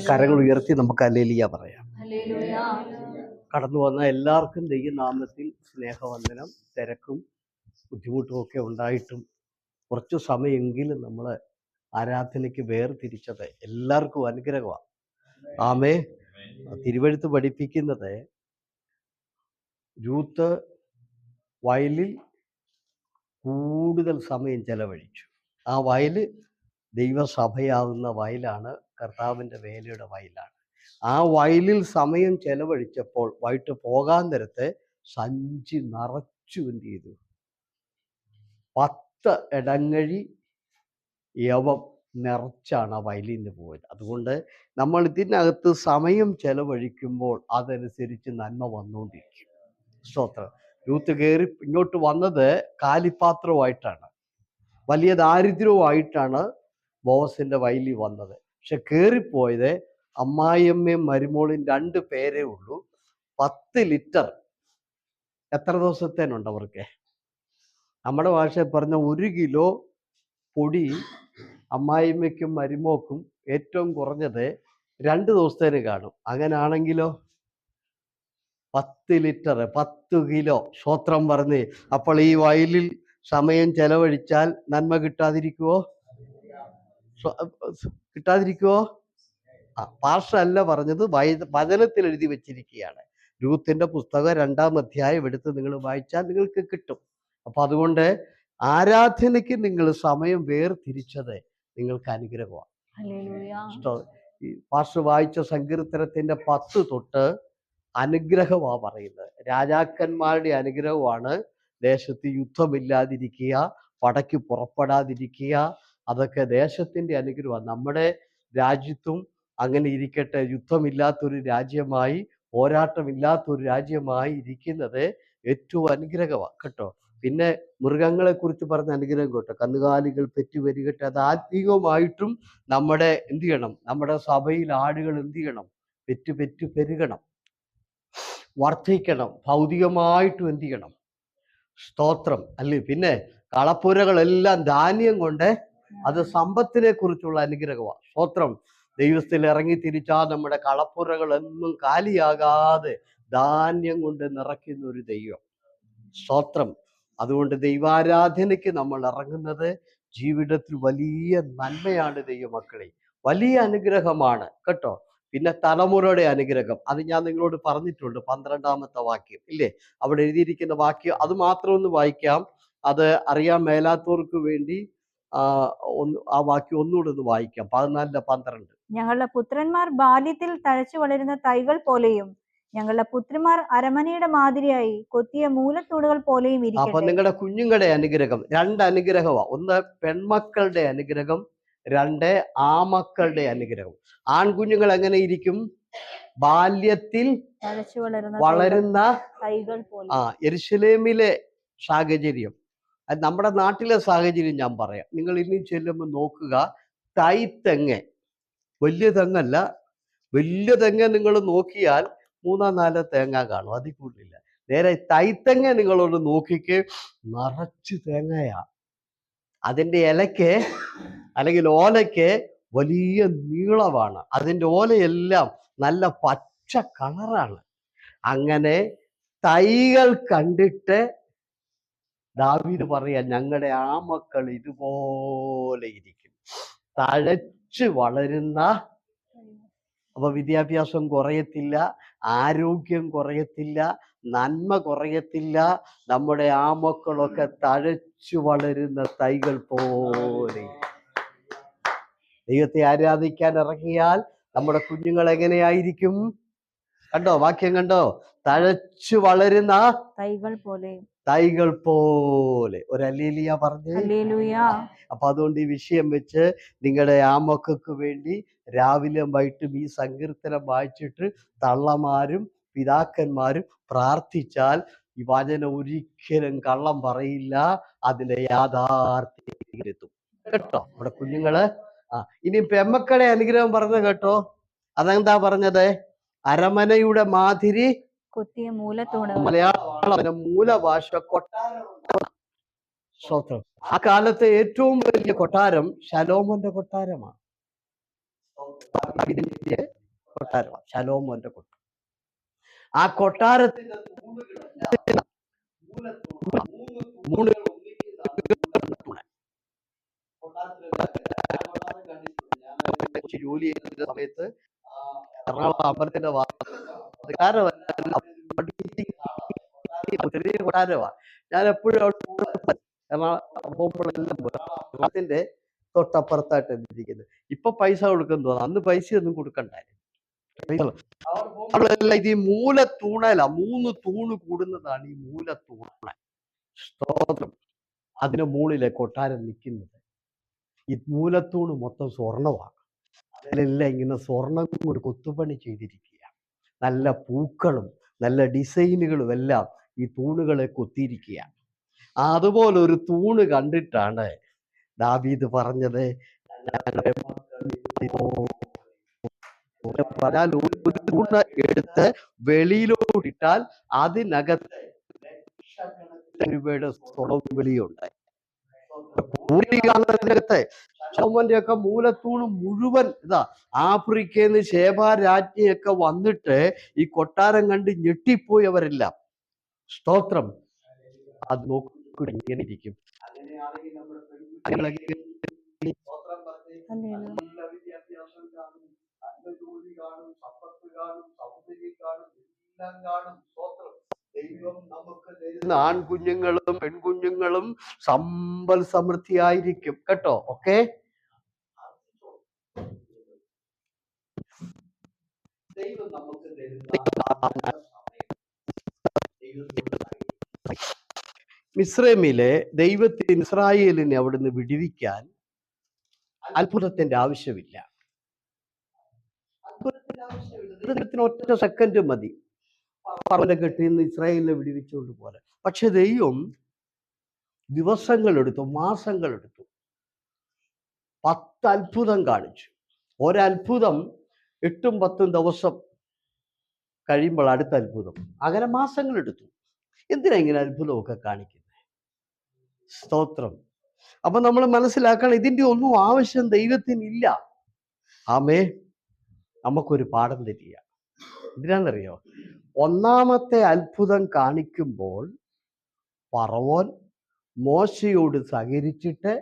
കരങ്ങൾ ഉയർത്തി നമുക്ക് ഹല്ലേലൂയ പറയാം. കടന്നു വന്ന എല്ലാവർക്കും ദൈവനാമത്തിൽ സ്നേഹവന്ദനം. തിരക്കും ബുദ്ധിമുട്ടും ഒക്കെ ഉണ്ടായിട്ടും കുറച്ചു സമയമെങ്കിലും നമ്മൾ ആരാധനയ്ക്ക് വേർതിരിച്ചത് എല്ലാവർക്കും അനുഗ്രഹമാണ്. ആമേ. തിരുവെഴുത്ത് പഠിപ്പിക്കുന്നത് രൂത്ത് വയലിൽ കൂടുതൽ സമയം ചെലവഴിച്ചു. ആ വയല് ദൈവസഭയാവുന്ന വയലാണ്, കർത്താവിൻ്റെ വേലയുടെ വയലാണ്. ആ വയലിൽ സമയം ചെലവഴിച്ചപ്പോൾ വൈകിട്ട് പോകാൻ നേരത്തെ സഞ്ചി നിറച്ചു എന്ത് ചെയ്തു? 10 ഇടങ്ങഴി യവം നിറച്ചാണ് ആ വയലിൽ നിന്ന് പോയത്. അതുകൊണ്ട് നമ്മൾ ഇതിനകത്ത് സമയം ചെലവഴിക്കുമ്പോൾ അതനുസരിച്ച് നന്മ വന്നുകൊണ്ടിരിക്കും. സ്തോത്രം. രൂത്ത് കയറി ഇങ്ങോട്ട് വന്നത് കാലിപ്പാത്രവുമായിട്ടാണ്, വലിയ ദാരിദ്ര്യവുമായിട്ടാണ് ബോവസിന്റെ വയലിൽ വന്നത്. പക്ഷെ കയറിപ്പോയത് അമ്മായിയമ്മയും മരുമോളും 2 പേരേ ഉള്ളൂ. 10 ലിറ്റർ എത്ര ദിവസത്തേനുണ്ട് അവർക്ക്? നമ്മുടെ ഭാഷയിൽ പറഞ്ഞ 1 കിലോ പൊടി അമ്മായിമ്മയ്ക്കും മരുമോക്കും ഏറ്റവും കുറഞ്ഞത് 2 ദിവസത്തേന് കാണും. അങ്ങനാണെങ്കിലോ 10 ലിറ്റർ 10 കിലോ. സ്വത്രം പറഞ്ഞ്. അപ്പോൾ ഈ വയലിൽ സമയം ചെലവഴിച്ചാൽ നന്മ കിട്ടാതിരിക്കുവോ? കിട്ടാതിരിക്കുവോ? പാർഷല്ല പറഞ്ഞത്, വചനത്തിൽ എഴുതി വെച്ചിരിക്കുകയാണ്. രൂത്തിന്റെ പുസ്തകം 2-ാം അധ്യായം എടുത്ത് നിങ്ങൾ വായിച്ചാൽ നിങ്ങൾക്ക് കിട്ടും. അപ്പൊ അതുകൊണ്ട് ആരാധനയ്ക്ക് നിങ്ങൾ സമയം വേർതിരിച്ചത് നിങ്ങൾക്ക് അനുഗ്രഹമാണ്. പാർഷ വായിച്ച സങ്കീർത്തനത്തിന്റെ 10 തൊട്ട് അനുഗ്രഹമാണ് പറയുന്നത്. രാജാക്കന്മാരുടെ അനുഗ്രഹമാണ്. ദേശത്ത് യുദ്ധമില്ലാതിരിക്കുക, പടയ്ക്ക് പുറപ്പെടാതിരിക്കുക, അതൊക്കെ ദേശത്തിന്റെ അനുഗ്രഹമാണ്. നമ്മുടെ രാജ്യത്തും അങ്ങനെ ഇരിക്കട്ടെ. യുദ്ധമില്ലാത്തൊരു രാജ്യമായി, പോരാട്ടമില്ലാത്തൊരു രാജ്യമായി ഇരിക്കുന്നത് ഏറ്റവും അനുഗ്രഹമാണ് കേട്ടോ. പിന്നെ മൃഗങ്ങളെ കുറിച്ച് പറഞ്ഞ അനുഗ്രഹം കേട്ടോ. കന്നുകാലികൾ പെറ്റുവരികട്ടെ. അത് ആത്മീകമായിട്ടും നമ്മുടെ എന്ത് ചെയ്യണം? നമ്മുടെ സഭയിൽ ആടുകൾ എന്ത് ചെയ്യണം? പെറ്റു പെരുകണം, വർദ്ധിക്കണം. ഭൗതികമായിട്ടും എന്ത് ചെയ്യണം? സ്തോത്രം അല്ലേ. പിന്നെ കളപ്പുരകളെല്ലാം ധാന്യം കൊണ്ട്, അത് സമ്പത്തിനെ കുറിച്ചുള്ള അനുഗ്രഹമാണ്. സ്തോത്രം. ദൈവത്തിൽ ഇറങ്ങി തിരിച്ചാൽ നമ്മുടെ കളപ്പുരകളൊന്നും കാലിയാകാതെ ധാന്യം കൊണ്ട് നിറയ്ക്കുന്ന ഒരു ദൈവം. സ്തോത്രം. അതുകൊണ്ട് ദൈവാരാധനയ്ക്ക് നമ്മൾ ഇറങ്ങുന്നത് ജീവിതത്തിൽ വലിയ നന്മയാണ് ദൈവമക്കളെ, വലിയ അനുഗ്രഹമാണ് കേട്ടോ. പിന്നെ തലമുറയുടെ അനുഗ്രഹം, അത് ഞാൻ നിങ്ങളോട് പറഞ്ഞിട്ടുണ്ട്. 12-ാമത്തെ വാക്യം ഇല്ലേ, അവിടെ എഴുതിയിരിക്കുന്ന വാക്യം അത് മാത്രം ഒന്ന് വായിക്കാം. അത് അറിയാൻ മേലാത്തവർക്ക് വേണ്ടി ആ വാക്യം ഒന്നുകൂടെ ഒന്ന് വായിക്കാം. 14-12. ഞങ്ങളുടെ പുത്രന്മാർ ബാല്യത്തിൽ തഴച്ചു വളരുന്ന തൈകൾ പോലെയും ഞങ്ങളുടെ പുത്രിമാർ അരമനയുടെ മാതിരിയായി കൊത്തിയ മൂലത്തൂടുകൾ പോലെയും ഇരിക്കട്ടെ. അപ്പൊ നിങ്ങളുടെ കുഞ്ഞുങ്ങളുടെ അനുഗ്രഹം 2 അനുഗ്രഹമാണ്. ഒന്ന് പെൺമക്കളുടെ അനുഗ്രഹം, 2 ആമക്കളുടെ അനുഗ്രഹം. ആൺകുഞ്ഞുങ്ങൾ എങ്ങനെ ഇരിക്കും? ബാല്യത്തിൽ വളരുന്ന തൈകൾ പോലെ. യെരുശലേമിലെ സാഹചര്യം, അത് നമ്മുടെ നാട്ടിലെ സാഹചര്യം ഞാൻ പറയാം. നിങ്ങൾ ഇനി ചെല്ലുമ്പോൾ നോക്കുക, തൈത്തെങ്ങ്, വലിയ തെങ്ങല്ല, വലിയ തെങ്ങ് നിങ്ങൾ നോക്കിയാൽ 3-4 തേങ്ങ കാണും, അതിൽ കൂടുതലില്ല. നേരെ തൈത്തെങ്ങ നിങ്ങളൊന്ന് നോക്കിക്ക്, നിറച്ച് തേങ്ങയാ. അതിൻ്റെ ഇലയ്ക്ക് അല്ലെങ്കിൽ ഓലയ്ക്ക് വലിയ നീളമാണ്. അതിൻ്റെ ഓലയെല്ലാം നല്ല പച്ച കളറാണ്. അങ്ങനെ തൈകൾ കണ്ടിട്ട് ദാവീദ് പറയാ, ഞങ്ങളുടെ ആമക്കൾ ഇതുപോലെ ഇരിക്കും, തഴച്ചു വളരുന്ന. അപ്പൊ വിദ്യാഭ്യാസം കുറയത്തില്ല, ആരോഗ്യം കുറയത്തില്ല, നന്മ കുറയത്തില്ല. നമ്മുടെ ആമക്കളൊക്കെ തഴച്ചു വളരുന്ന തൈകൾ പോലെ. ദൈവത്തെ ആരാധിക്കാൻ ഇറങ്ങിയാൽ നമ്മുടെ കുഞ്ഞുങ്ങൾ എങ്ങനെയായിരിക്കും? കണ്ടോ വാക്യം കണ്ടോ? തഴച്ചു വളരുന്ന തൈകൾ പോലെ. തൈകൾ പോലെ. ഒരു ഹല്ലേലൂയ പറഞ്ഞേ. അപ്പൊ അതുകൊണ്ട് ഈ വിഷയം വെച്ച് നിങ്ങളുടെ ആമക്കൾക്ക് വേണ്ടി രാവിലെ വൈകിട്ടും ഈ സങ്കീർത്തനം വായിച്ചിട്ട് തള്ളമാരും പിതാക്കന്മാരും പ്രാർത്ഥിച്ചാൽ ഈ വചനം ഒരിക്കലും കള്ളം പറയില്ല, അതിന്റെ യാഥാർത്ഥ്യത്തിലെത്തും കേട്ടോ നമ്മുടെ കുഞ്ഞുങ്ങള്. ഇനി പെമ്മക്കളെ അനുഗ്രഹം പറഞ്ഞ കേട്ടോ. അതെന്താ പറഞ്ഞത്? അരമനയുടെ മാതിരി കൊത്തിയ മൂലത്തൂണ്. മലയാളം മൂലഭാഷ കൊട്ടാരം. സ്വത്രം. ആ കാലത്തെ ഏറ്റവും വലിയ കൊട്ടാരം ശലോമോന്റെ കൊട്ടാരമാണ്. ദാവീദിന്റെ കൊട്ടാരമാണ് ശലോമോന്റെ കൊട്ടാരം. ആ കൊട്ടാരത്തിന്റെ തൂണുകളെല്ലാം മൂന്നുകൾ ഒന്നിക്കുന്നതാണ്. കൊട്ടാരം കണ്ടിട്ടുണ്ട്. ഞാൻ കൊച്ചി ജോലി ചെയ്യുന്ന സമയത്ത് എറണാകുളം അമ്പലത്തിന്റെ ചെറിയ കൊട്ടാരമാണ്. ഞാൻ എപ്പോഴും എറണാകുളത്തിന്റെ തൊട്ടപ്പുറത്തായിട്ട് ഇരിക്കുന്നത്. ഇപ്പൊ പൈസ കൊടുക്കുന്നു തോന്നുന്നു, അന്ന് പൈസയൊന്നും കൊടുക്കണ്ടായിരുന്നു. ഇത് ഈ മൂലത്തൂണല, 3 തൂണ് കൂടുന്നതാണ് ഈ മൂലത്തൂണ. സ്തോത്രം. അതിന് മുകളിലെ കൊട്ടാരം നിൽക്കുന്നത്. ഈ മൂലത്തൂണ് മൊത്തം സ്വർണമാണ്. അതിലെല്ലാം ഇങ്ങനെ സ്വർണം കൊണ്ട് കൊത്തുപണി ചെയ്തിരിക്കുക. നല്ല പൂക്കളും നല്ല ഡിസൈനുകളും എല്ലാം ഈ തൂണുകളെ കൊത്തിയിരിക്കുക. അതുപോലെ ഒരു തൂണ് കണ്ടിട്ടാണ് ദാവീദ് പറഞ്ഞത്, ഒരു തൂണ് എടുത്ത് വെളിയിലോട്ടിട്ടാൽ അതിനകത്ത് രൂപയുടെ സ്വർണ്ണ വെളിയുണ്ട്. ശലോമോന്റെ ഒക്കെ മൂലത്തൂണ് മുഴുവൻ ഇതാ. ആഫ്രിക്കയിൽ നിന്ന് ശേബ രാജ്ഞിയൊക്കെ വന്നിട്ട് ഈ കൊട്ടാരം കണ്ട് ഞെട്ടിപ്പോയി അവരെല്ലാം. സ്തോത്രം. അത് നോക്കി ഇങ്ങനെ ഇരിക്കും. അങ്ങനെയാണെങ്കിൽ നമ്മുടെ നല്ല വിദ്യാഭ്യാസം കാണും, നല്ല ജോലി കാണും, സമ്പത്ത് കാണും, സൗന്ദര്യം കാണും, എല്ലാം കാണും. സ്തോത്രം. ദൈവം നമുക്ക് തരുന്ന ആൺകുഞ്ഞുങ്ങളും പെൺകുഞ്ഞുങ്ങളും സമ്പൽ സമൃദ്ധിയായിരിക്കും കേട്ടോ. ഓക്കെ, ദൈവം നമുക്ക് മിസ്രൈമിലെ ദൈവത്തിന് ഇസ്രായേലിനെ അവിടുന്ന് വിടുവിക്കാൻ അത്ഭുതത്തിന്റെ ആവശ്യമില്ല. അത്ഭുതത്തിന് ഒറ്റ സെക്കൻഡ് മതി പറവന്റെ കെട്ടിൽ നിന്ന് ഇസ്രായേലിനെ വിടുവിച്ചുകൊണ്ട് പോലെ. പക്ഷെ ദൈവം ദിവസങ്ങളെടുത്തു, മാസങ്ങളെടുത്തു. 10 അത്ഭുതം കാണിച്ചു. ഒരത്ഭുതം 8ഉം 10ഉം ദിവസം കഴിയുമ്പോൾ അടുത്ത അത്ഭുതം. അങ്ങനെ മാസങ്ങളെടുത്തു. എന്തിനാ ഇങ്ങനെ അത്ഭുതമൊക്കെ കാണിക്കുന്നത്? സ്തോത്രം. അപ്പൊ നമ്മൾ മനസ്സിലാക്കണം, ഇതിന്റെ ഒന്നും ആവശ്യം ദൈവത്തിനില്ല. ആമേ. നമുക്കൊരു പാഠം തരിക. എന്തിനാണെന്നറിയോ? ഒന്നാമത്തെ അത്ഭുതം കാണിക്കുമ്പോൾ ഫറവോൻ മോശയോട് സഹകരിച്ചിട്ട്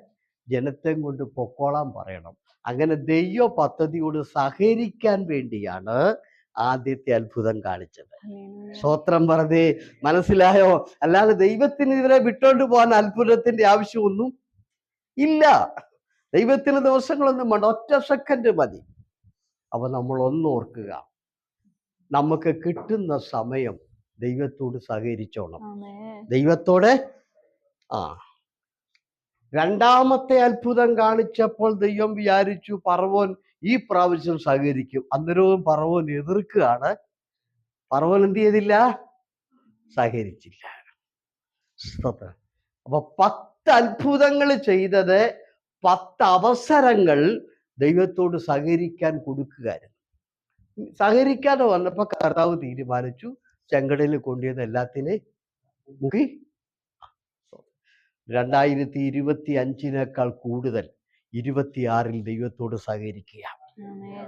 ജനത്തെ കൊണ്ട് പൊക്കോളാൻ പറയണം. അങ്ങനെ ദൈവ പദ്ധതിയോട് സഹകരിക്കാൻ വേണ്ടിയാണ് ആദ്യത്തെ അത്ഭുതം കാണിച്ചത്. സ്തോത്രം പറഞ്ഞേ. മനസ്സിലായോ? അല്ലാതെ ദൈവത്തിന് ഇവരെ വിട്ടോണ്ട് പോകാൻ അത്ഭുതത്തിന്റെ ആവശ്യമൊന്നും ഇല്ല. ദൈവത്തിന് ദിവസങ്ങളൊന്നും വേണ്ട, ഒറ്റ സെക്കൻഡ് മതി. അപ്പൊ നമ്മൾ ഓർക്കുക, നമുക്ക് കിട്ടുന്ന സമയം ദൈവത്തോട് സഹകരിച്ചോണം. ദൈവത്തോടെ. രണ്ടാമത്തെ അത്ഭുതം കാണിച്ചപ്പോൾ ദൈവം വിചാരിച്ചു ഫറവോൻ ഈ പ്രാവശ്യം സഹകരിക്കും. അന്നേരവും ഫറവോൻ എതിർക്കുകയാണ്. ഫറവോൻ എന്ത് ചെയ്തില്ല? സഹകരിച്ചില്ല. അപ്പൊ 10 അത്ഭുതങ്ങൾ ചെയ്തത് 10 അവസരങ്ങൾ ദൈവത്തോട് സഹകരിക്കാൻ കൊടുക്കുകയായിരുന്നു. സഹകരിക്കാതെ വന്നപ്പോ കർത്താവ് തീരുമാനിച്ചു, ചെങ്കടലിൽ കൊണ്ടുവന്ന് എല്ലാത്തിനെ മുക്കി. 2025 കൂടുതൽ 26 ദൈവത്തോട് സഹകരിക്കുക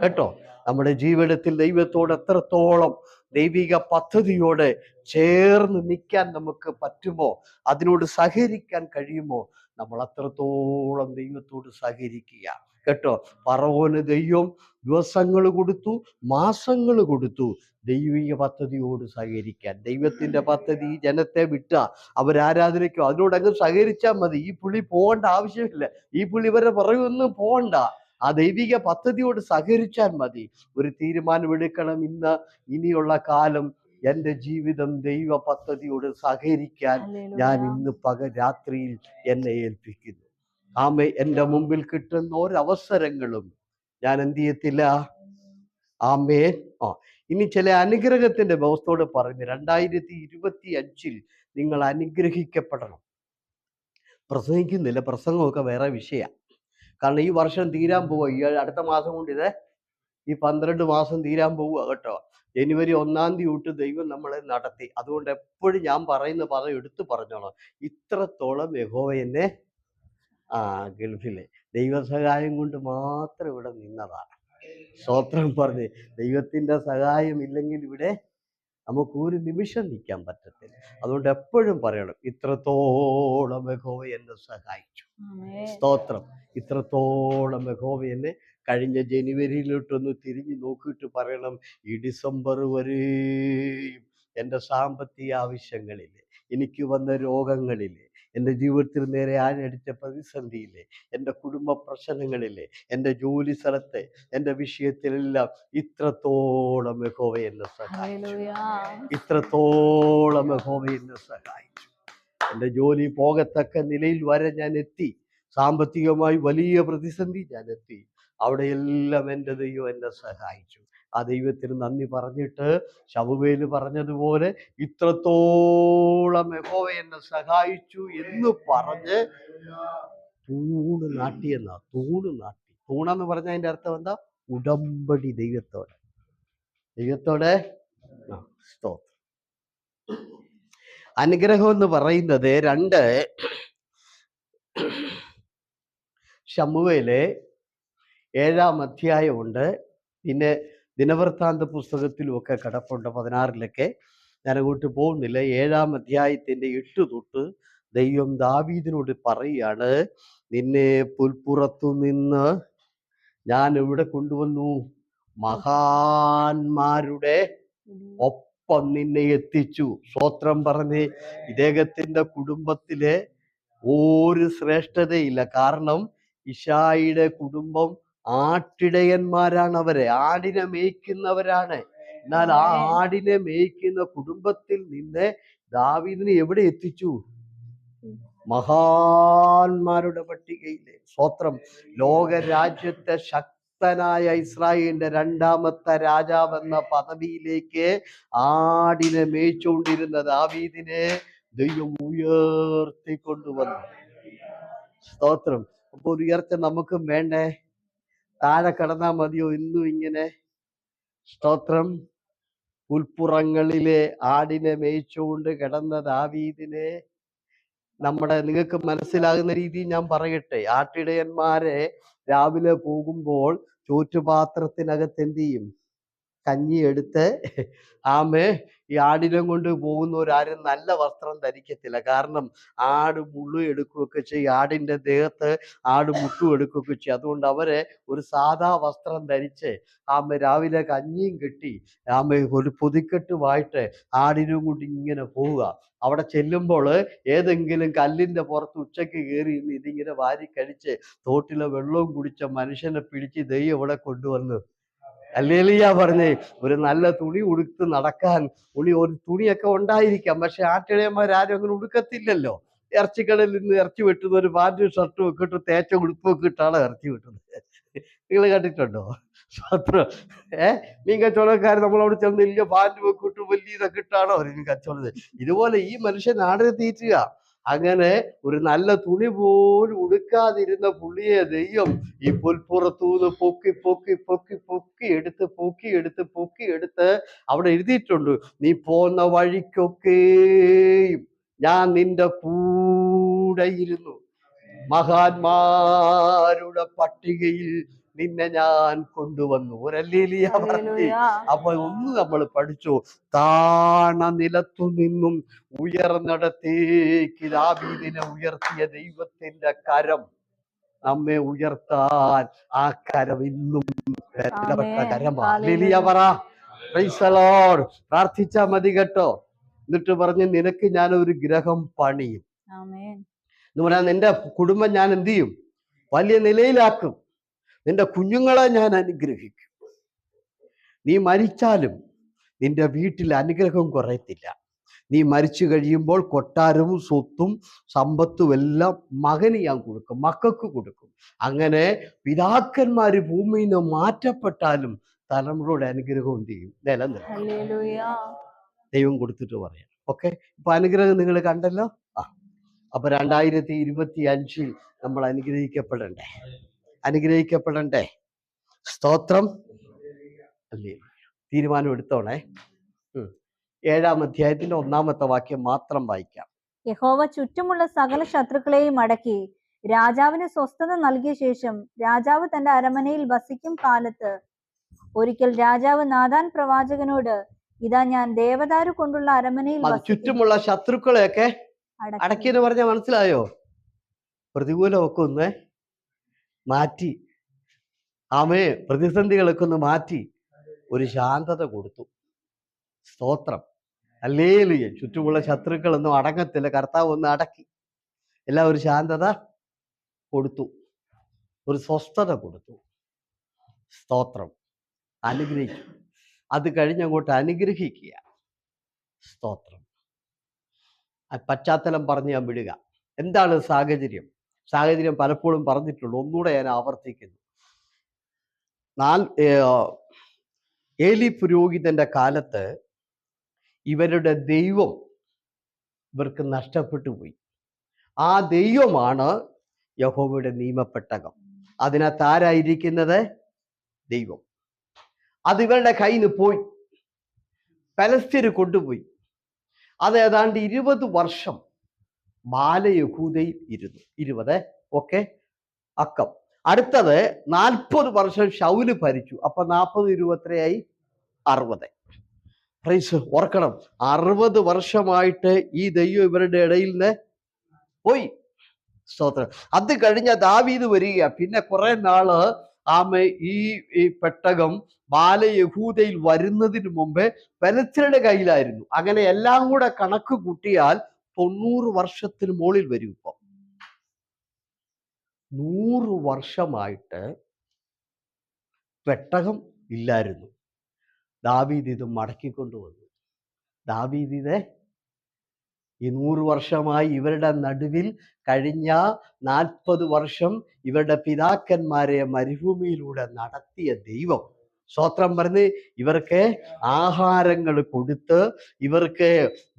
കേട്ടോ. നമ്മുടെ ജീവിതത്തിൽ ദൈവത്തോട് എത്രത്തോളം ദൈവിക പദ്ധതിയോട് ചേർന്ന് നിൽക്കാൻ നമുക്ക് പറ്റുമോ, അതിനോട് സഹകരിക്കാൻ കഴിയുമോ, നമ്മൾ അത്രത്തോളം ദൈവത്തോട് സഹകരിക്കുക കേട്ടോ. ഫറവോന് ദൈവം ദിവസങ്ങൾ കൊടുത്തു, മാസങ്ങൾ കൊടുത്തു ദൈവിക പദ്ധതിയോട് സഹകരിക്കാൻ. ദൈവത്തിന്റെ പദ്ധതി ജനത്തെ വിട്ട അവരാരാധനയ്ക്കോ അതിനോടങ്ങ് സഹകരിച്ചാൽ മതി. ഈ പുള്ളി പോകേണ്ട ആവശ്യമില്ല. ഈ പുള്ളി ഇവരെ പറയൊന്നും പോകണ്ട. ആ ദൈവിക പദ്ധതിയോട് സഹകരിച്ചാൽ മതി. ഒരു തീരുമാനമെടുക്കണം. ഇനിയുള്ള കാലം എൻ്റെ ജീവിതം ദൈവ പദ്ധതിയോട് സഹകരിക്കാൻ ഞാൻ ഇന്ന് രാത്രിയിൽ എന്നെ ഏൽപ്പിക്കുന്നു. ആമേ. എൻ്റെ മുമ്പിൽ കിട്ടുന്ന ഒരവസരങ്ങളും ഞാൻ എന്ത് ചെയ്യത്തില്ല. ആമേ. ഇനി ചില അനുഗ്രഹത്തിന്റെ വ്യവസ്ഥയോട് പറഞ്ഞു. 2025 നിങ്ങൾ അനുഗ്രഹിക്കപ്പെടണം. പ്രസംഗിക്കുന്നില്ല, പ്രസംഗമൊക്കെ വേറെ വിഷയമാണ്. കാരണം ഈ വർഷം തീരാൻ പോവുക. ഈ അടുത്ത മാസം കൊണ്ട് ഈ 12 മാസം തീരാൻ പോവുക കേട്ടോ. ജനുവരി 1-ാം തീയതി തൊട്ട് ദൈവം നമ്മളെ നടത്തി. അതുകൊണ്ട് എപ്പോഴും ഞാൻ പറയുന്ന പദം എടുത്തു പറഞ്ഞോളാം. ഇത്രത്തോളം യഹോവ എന്നെ ഗൾഫിലെ ദൈവസഹായം കൊണ്ട് മാത്രം ഇവിടെ നിന്നതാണ്. സ്തോത്രം പറഞ്ഞ് ദൈവത്തിന്റെ സഹായം ഇല്ലെങ്കിൽ ഇവിടെ നമുക്ക് ഒരു നിമിഷം നിൽക്കാൻ പറ്റത്തില്ല. അതുകൊണ്ട് എപ്പോഴും പറയണം, ഇത്രത്തോളം യഹോവ എന്നെ സഹായിച്ചു. സ്തോത്രം. ഇത്രത്തോളം യഹോവ എന്നെ കഴിഞ്ഞ ജനുവരിയിലോട്ടൊന്ന് തിരിഞ്ഞു നോക്കിയിട്ട് പറയണം, ഈ ഡിസംബർ വരെയും എൻ്റെ സാമ്പത്തിക ആവശ്യങ്ങളിലെ, എനിക്ക് വന്ന രോഗങ്ങളിലെ, എൻ്റെ ജീവിതത്തിൽ നേരെ ആഞ്ഞടിച്ച പ്രതിസന്ധിയിലെ, എൻ്റെ കുടുംബ പ്രശ്നങ്ങളിലെ, എൻ്റെ ജോലി സ്ഥലത്തെ എൻ്റെ വിഷയത്തിലെല്ലാം ഇത്രത്തോളം യഹോവ എന്നെ സഹായിച്ചു. ഇത്രത്തോളം യഹോവ എന്നെ സഹായിച്ചു. എൻ്റെ ജോലി പോകത്തക്ക നിലയിൽ വരെ ഞാൻ എത്തി. സാമ്പത്തികമായി വലിയ പ്രതിസന്ധി ഞാൻ എത്തി. അവിടെയെല്ലാം എൻ്റെ ദൈവം എന്നെ സഹായിച്ചു. ആ ദൈവത്തിന് നന്ദി പറഞ്ഞിട്ട് ശമൂവേല് പറഞ്ഞതുപോലെ ഇത്രത്തോളം യഹോവ എന്നെ സഹായിച്ചു എന്ന് പറഞ്ഞ് തൂണ് നാട്ടിയെന്നാ. തൂണ് നാട്ടി. തൂണെന്ന് പറഞ്ഞ അതിൻ്റെ അർത്ഥം എന്താ? ഉടമ്പടി ദൈവത്തോടെ. സ്തോത്രം. അനുഗ്രഹം എന്ന് പറയുന്നത് 2 ശമൂവേല് 7-ാം അധ്യായമുണ്ട്. പിന്നെ ദിനവൃത്താന്ത പുസ്തകത്തിലും ഒക്കെ കിടപ്പുണ്ട്, 16-ലൊക്കെ. ഞാൻ അങ്ങോട്ട് പോകുന്നില്ല. 7-ാം അധ്യായത്തിൻ്റെ 8 തൊട്ട് ദൈവം ദാവീദിനോട് പറയുകയാണ്, നിന്നെ പുൽപ്പുറത്തു നിന്ന് ഞാൻ ഇവിടെ കൊണ്ടുവന്നു, മഹാന്മാരുടെ ഒപ്പം നിന്നെ എത്തിച്ചു. സ്തോത്രം പറഞ്ഞ് ഇദ്ദേഹത്തിന്റെ കുടുംബത്തിലെ ഒരു ശ്രേഷ്ഠതയില്ല. കാരണം ഇശായിയുടെ കുടുംബം ആട്ടിടയന്മാരാണ്. അവരെ ആടിനെ മേയ്ക്കുന്നവരാണ്. എന്നാൽ ആ ആടിനെ മേയ്ക്കുന്ന കുടുംബത്തിൽ നിന്ന് ദാവീദിനെ എവിടെ എത്തിച്ചു? മഹാന്മാരുടെ പട്ടികയിലെ. സ്തോത്രം. ലോകരാജ്യത്തെ ശക്തനായ ഇസ്രായേലിന്റെ 2ാമത്തെ രാജാവെന്ന പദവിയിലേക്ക് ആടിനെ മേയിച്ചുകൊണ്ടിരുന്ന ദാവീദിനെ ദൈവം ഉയർത്തിക്കൊണ്ടുവന്നു. സ്തോത്രം. അപ്പൊ ഒരു ഉയർച്ച നമുക്കും വേണ്ടേ? താഴെ കിടന്നാ മതിയോ ഇന്നും ഇങ്ങനെ? സ്തോത്രം. പുൽപ്പുറങ്ങളിലെ ആടിനെ മേയിച്ചുകൊണ്ട് കിടന്ന ദാവീദിനെ നിങ്ങൾക്ക് മനസ്സിലാകുന്ന രീതിയിൽ ഞാൻ പറയട്ടെ. ആട്ടിടയന്മാരെ രാവിലെ പോകുമ്പോൾ ചോറ്റുപാത്രത്തിനകത്ത് എന്ത് ചെയ്യും? കഞ്ഞി എടുത്ത് ഈ ആടിനെ കൊണ്ട് പോകുന്നവരാരും നല്ല വസ്ത്രം ധരിക്കത്തില്ല. കാരണം ആട് മുള്ളു എടുക്കുകയൊക്കെ ചെയ്യും. ആടിൻ്റെ ദേഹത്ത് ആട് മുട്ടു എടുക്കുകയൊക്കെ ചെയ്യും. അതുകൊണ്ട് അവരെ ഒരു സാധാ വസ്ത്രം ധരിച്ച് രാവിലെ കഞ്ഞിയും കെട്ടി ഒരു പൊതിക്കെട്ടുമായിട്ട് ആടിനും കൊണ്ട് ഇങ്ങനെ പോവുക. അവിടെ ചെല്ലുമ്പോൾ ഏതെങ്കിലും കല്ലിൻ്റെ പുറത്ത് ഉച്ചയ്ക്ക് കയറി ഇതിങ്ങനെ വാരി കഴിച്ച് തോട്ടിലെ വെള്ളവും കുടിച്ച മനുഷ്യനെ പിടിച്ച് ദൈവം ഇവിടെ കൊണ്ടുവന്നു. ഹല്ലേലൂയ പറഞ്ഞേ. ഒരു നല്ല തുണി ഉടുത്ത് നടക്കാൻ ഒരു തുണിയൊക്കെ ഉണ്ടായിരിക്കാം. പക്ഷെ ആട്ടിടയന്മാരും അങ്ങനെ ഉടുക്കത്തില്ലല്ലോ. ഇറച്ചിക്കടയിൽ നിന്ന് ഇറച്ചി വെട്ടുന്ന ഒരു പാൻറ്റും ഷർട്ടും ഒക്കെ ഇട്ട് തേച്ച ഉടുപ്പൊക്കെ ഇട്ടാണ് ഇറച്ചി വെട്ടുന്നത്. നിങ്ങൾ കണ്ടിട്ടുണ്ടോ? മാത്രം മീൻ കച്ചവടക്കാർ നമ്മളവിടെ ചെന്ന് വലിയ പാൻറ്റും ഒക്കെ ഇട്ട് വലിയ ഇതൊക്കെ ഇട്ടാണോ അവർ മീൻ കച്ചവടം? ഇതുപോലെ ഈ മനുഷ്യൻ ആടിനെ തീറ്റുക. അങ്ങനെ ഒരു നല്ല തുണി പോലും ഉടുക്കാതിരുന്ന പുള്ളിയെ ദൈവം ഈ പുൽപ്പുറത്തൂന്ന് പൊക്കി എടുത്ത് അവിടെ എഴുതിയിട്ടുണ്ട്, നീ പോന്ന വഴിക്കൊക്കെയും ഞാൻ നിന്റെ കൂടെ ഇരുന്നു, മഹാന്മാരുടെ പട്ടികയിൽ നിന്നെ ഞാൻ കൊണ്ടുവന്നു. ഒരല്ലേലിയ പറഞ്ഞു. അപ്പൊ ഒന്ന് നമ്മൾ പഠിച്ചു, താണ നിലത്തു നിന്നും ഉയർന്നിടത്തേക്ക് ദാവീദിനെ ഉയർത്തിയ ദൈവത്തിന്റെ കരം നമ്മെ ഉയർത്താൻ ആ കരം ഇന്നും ബലപ്പെട്ട കരമാ. ഹല്ലേലൂയ പറ. Praise the Lord. പ്രാർത്ഥിച്ചാ മതി കേട്ടോ. എന്നിട്ട് പറഞ്ഞ്, നിനക്ക് ഞാൻ ഒരു ഗ്രഹം പണിയും എന്ന് പറഞ്ഞാൽ നിന്റെ കുടുംബം ഞാൻ എന്ത് ചെയ്യും? വലിയ നിലയിലാക്കും. നിന്റെ കുഞ്ഞുങ്ങളെ ഞാൻ അനുഗ്രഹിക്കും. നീ മരിച്ചാലും നിന്റെ വീട്ടിൽ അനുഗ്രഹം കുറയത്തില്ല. നീ മരിച്ചു കഴിയുമ്പോൾ കൊട്ടാരവും സ്വത്തും സമ്പത്തും എല്ലാം മകന് ഞാൻ കൊടുക്കും, മക്കൾക്ക് കൊടുക്കും. അങ്ങനെ പിതാക്കന്മാര് ഭൂമിയിൽ നിന്ന് മാറ്റപ്പെട്ടാലും തലമുറയുടെ അനുഗ്രഹം എന്ത് ചെയ്യും? നിലനിൽക്കും. ദൈവം കൊടുത്തിട്ട് പറയാം. ഓക്കെ. ഇപ്പൊ അനുഗ്രഹം നിങ്ങൾ കണ്ടല്ലോ. അപ്പൊ 2025 നമ്മൾ അനുഗ്രഹിക്കപ്പെടണ്ടേ? സ്തോത്രം. അല്ലേ? തീരുമാനം എടുത്തോണേ. 7-ാം അധ്യായത്തിന്റെ 1-ാമത്തെ വാക്യം മാത്രം വായിക്കാം. യഹോവ ചുറ്റുമുള്ള സകല ശത്രുക്കളെയും അടക്കി രാജാവിന് സ്വസ്ഥത നൽകിയ ശേഷം രാജാവ് തന്റെ അരമനയിൽ വസിക്കും കാലത്ത് ഒരിക്കൽ രാജാവ് നാഥാൻ പ്രവാചകനോട്, ഇതാ ഞാൻ ദേവദാരു കൊണ്ടുള്ള അരമനയിൽ വസിക്കുന്നു. ചുറ്റുമുള്ള ശത്രുക്കളെയൊക്കെ അടക്കി. അടക്കിയെന്ന് പറഞ്ഞാൽ മനസ്സിലായോ? പ്രതികൂലമൊക്കെ ഒന്ന് മാറ്റി, പ്രതിസന്ധികളൊക്കെ ഒന്ന് മാറ്റി ഒരു ശാന്തത കൊടുത്തു. സ്തോത്രം, ഹല്ലേലൂയ. ചുറ്റുമുള്ള ശത്രുക്കളൊന്നും അടങ്ങത്തില്ല, കർത്താവ് ഒന്ന് അടക്കി. എല്ലാം ഒരു ശാന്തത കൊടുത്തു, ഒരു സ്വസ്ഥത കൊടുത്തു. സ്തോത്രം, അനുഗ്രഹിച്ചു. അത് കഴിഞ്ഞങ്ങോട്ട് അനുഗ്രഹിക്കുക. സ്തോത്രം. പശ്ചാത്തലം പറഞ്ഞ് ഞാൻ വിടുക. എന്താണ് സാഹചര്യം? സാഹചര്യം പലപ്പോഴും പറഞ്ഞിട്ടുള്ളൂ, ഒന്നുകൂടെ ഞാൻ ആവർത്തിക്കുന്നു. ഏലി പുരോഹിതന്റെ കാലത്ത് ഇവരുടെ ദൈവം ഇവർക്ക് നഷ്ടപ്പെട്ടു പോയി. ആ ദൈവമാണ് യഹോവയുടെ നിയമപ്പെട്ടകം. അതിനകത്ത് ആരായിരിക്കുന്നത്? ദൈവം. അത് ഇവരുടെ കയ്യിൽ നിന്ന് പോയി, പലസ്തീന് കൊണ്ടുപോയി. അത് ഏതാണ്ട് 20 വർഷം ബാലയഹൂദയിൽ ഇരുന്നു. 20 ഓക്കെ അക്കം. അടുത്തത് 40 വർഷം ശൗല് ഭരിച്ചു. അപ്പൊ 40 23 60. പ്രൈസ് ഓർക്കണം, 60 വർഷമായിട്ട് ഈ ദൈവം ഇവരുടെ ഇടയിൽ നിന്ന് പോയി. സ്തോത്രം. അത് കഴിഞ്ഞ ദാവീദ് വരിക. പിന്നെ കുറെ നാള് ഈ പെട്ടകം ബാലയഹൂദയിൽ വരുന്നതിന് മുമ്പേ പെലസ്ത്യരുടെ കയ്യിലായിരുന്നു. അങ്ങനെ എല്ലാം കൂടെ കണക്ക് കൂട്ടിയാൽ 90 വർഷത്തിന് മുകളിൽ വരും. ഇപ്പം 100 വർഷമായിട്ട് പെട്ടകം ഇല്ലായിരുന്നു. ദാവീദ് ഇത് മടക്കിക്കൊണ്ടുവന്നു. ദാവീദ് ഇത് ഈ 100 വർഷമായി ഇവരുടെ നടുവിൽ കഴിഞ്ഞ 40 വർഷം ഇവരുടെ പിതാക്കന്മാരെ മരുഭൂമിയിലൂടെ നടത്തിയ ദൈവം, സ്തോത്രം പറഞ്ഞ് ഇവർക്ക് ആഹാരങ്ങൾ കൊടുത്ത്, ഇവർക്ക്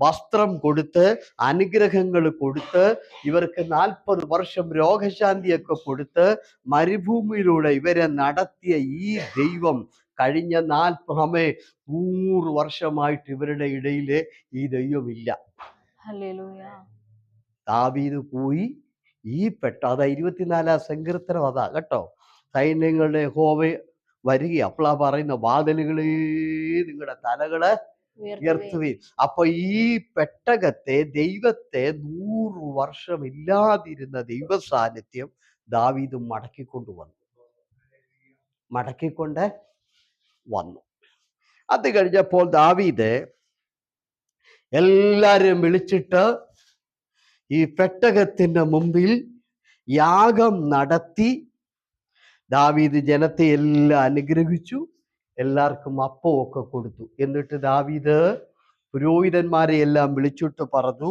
വസ്ത്രം കൊടുത്ത്, അനുഗ്രഹങ്ങൾ കൊടുത്ത്, ഇവർക്ക് 40 വർഷം രോഗശാന്തിയൊക്കെ കൊടുത്ത് മരുഭൂമിയിലൂടെ ഇവരെ നടത്തിയ ഈ ദൈവം കഴിഞ്ഞ 100 വർഷമായിട്ട് ഇവരുടെ ഇടയില് ഈ ദൈവമില്ല. ദാവീദ് പോയി. ഈ അത് 24 സങ്കീർത്തനം അതാ കേട്ടോ. സൈന്യങ്ങളുടെ യഹോവ വരിക. അപ്പോളാ പറയുന്ന, വാതിലുകളെ നിങ്ങളുടെ തലകള് ഉയർത്തുവീൻ. അപ്പൊ ഈ പെട്ടകത്തെ, ദൈവത്തെ 100 വർഷം ഇല്ലാതിരുന്ന ദൈവ സാന്നിധ്യം ദാവീദ് മടക്കിക്കൊണ്ട് വന്നു. അത് കഴിഞ്ഞപ്പോൾ ദാവീദ് എല്ലാരും വിളിച്ചിട്ട് ഈ പെട്ടകത്തിന്റെ മുമ്പിൽ യാഗം നടത്തി. ദാവീദ് ജനത്തെ എല്ലാം അനുഗ്രഹിച്ചു, എല്ലാവർക്കും അപ്പമൊക്കെ കൊടുത്തു. എന്നിട്ട് ദാവീദ് പുരോഹിതന്മാരെ എല്ലാം വിളിച്ചിട്ട് പറഞ്ഞു,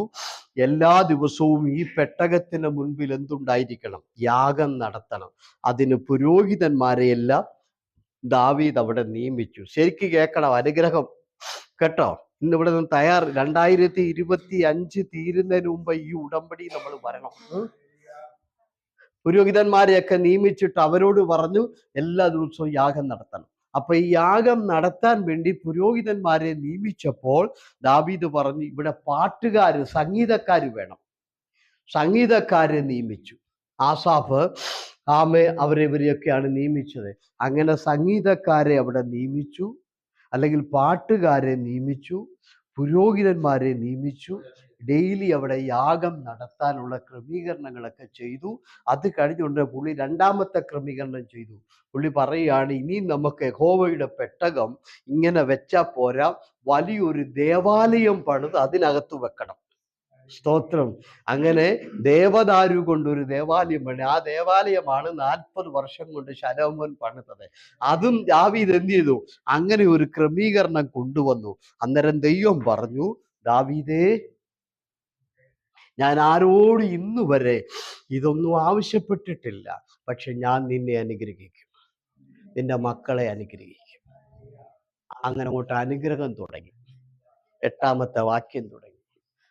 എല്ലാ ദിവസവും ഈ പെട്ടകത്തിന് മുൻപിൽ എന്തുണ്ടായിരിക്കണം? യാഗം നടത്തണം. അതിന് പുരോഹിതന്മാരെ എല്ലാം ദാവീദ് അവിടെ നിയമിച്ചു. ശരിക്ക് കേൾക്കണം, അനുഗ്രഹം കേട്ടോ. ഇന്നിവിടെ നിന്ന് 2025 തീരുന്നതിന് മുമ്പ് ഈ ഉടമ്പടി നമ്മൾ വരണം. പുരോഹിതന്മാരെയൊക്കെ നിയമിച്ചിട്ട് അവരോട് പറഞ്ഞു എല്ലാ ദിവസവും യാഗം നടത്തണം. അപ്പൊ ഈ യാഗം നടത്താൻ വേണ്ടി പുരോഹിതന്മാരെ നിയമിച്ചപ്പോൾ ദാവീദ് പറഞ്ഞു, ഇവിടെ പാട്ടുകാര്, സംഗീതക്കാര് വേണം. സംഗീതക്കാരെ നിയമിച്ചു. ആസാഫ്, അവരെവരെയൊക്കെയാണ് നിയമിച്ചത്. അങ്ങനെ സംഗീതക്കാരെ അവിടെ നിയമിച്ചു, അല്ലെങ്കിൽ പാട്ടുകാരെ നിയമിച്ചു, പുരോഹിതന്മാരെ നിയമിച്ചു. ഡെയിലി അവിടെ യാഗം നടത്താനുള്ള ക്രമീകരണങ്ങളൊക്കെ ചെയ്തു. അത് കഴിഞ്ഞുകൊണ്ട് പുള്ളി രണ്ടാമത്തെ ക്രമീകരണം ചെയ്തു. പുള്ളി പറയുകയാണ്, ഇനി നമുക്ക് യഹോവയുടെ പെട്ടകം ഇങ്ങനെ വെച്ചാൽ പോരാ, വലിയൊരു ദേവാലയം പണിത് അതിനകത്ത് വെക്കണം. സ്തോത്രം. അങ്ങനെ ദേവദാരു കൊണ്ടൊരു ദേവാലയം പണി. ആ ദേവാലയമാണ് 40 വർഷം കൊണ്ട് ശലോമോൻ പണിതത്. അതും ദാവീദ് എന്ത് ചെയ്തു? അങ്ങനെ ഒരു ക്രമീകരണം കൊണ്ടുവന്നു. അന്നേരം ദൈവം പറഞ്ഞു, ദാവീദേ, ഞാൻ ആരോട് ഇന്നു വരെ ഇതൊന്നും ആവശ്യപ്പെട്ടിട്ടില്ല, പക്ഷെ ഞാൻ നിന്നെ അനുഗ്രഹിക്കും, നിന്റെ മക്കളെ അനുഗ്രഹിക്കും. അങ്ങനെ അങ്ങോട്ട് അനുഗ്രഹം തുടങ്ങി. 8ാമത്തെ വാക്യം തുടങ്ങി.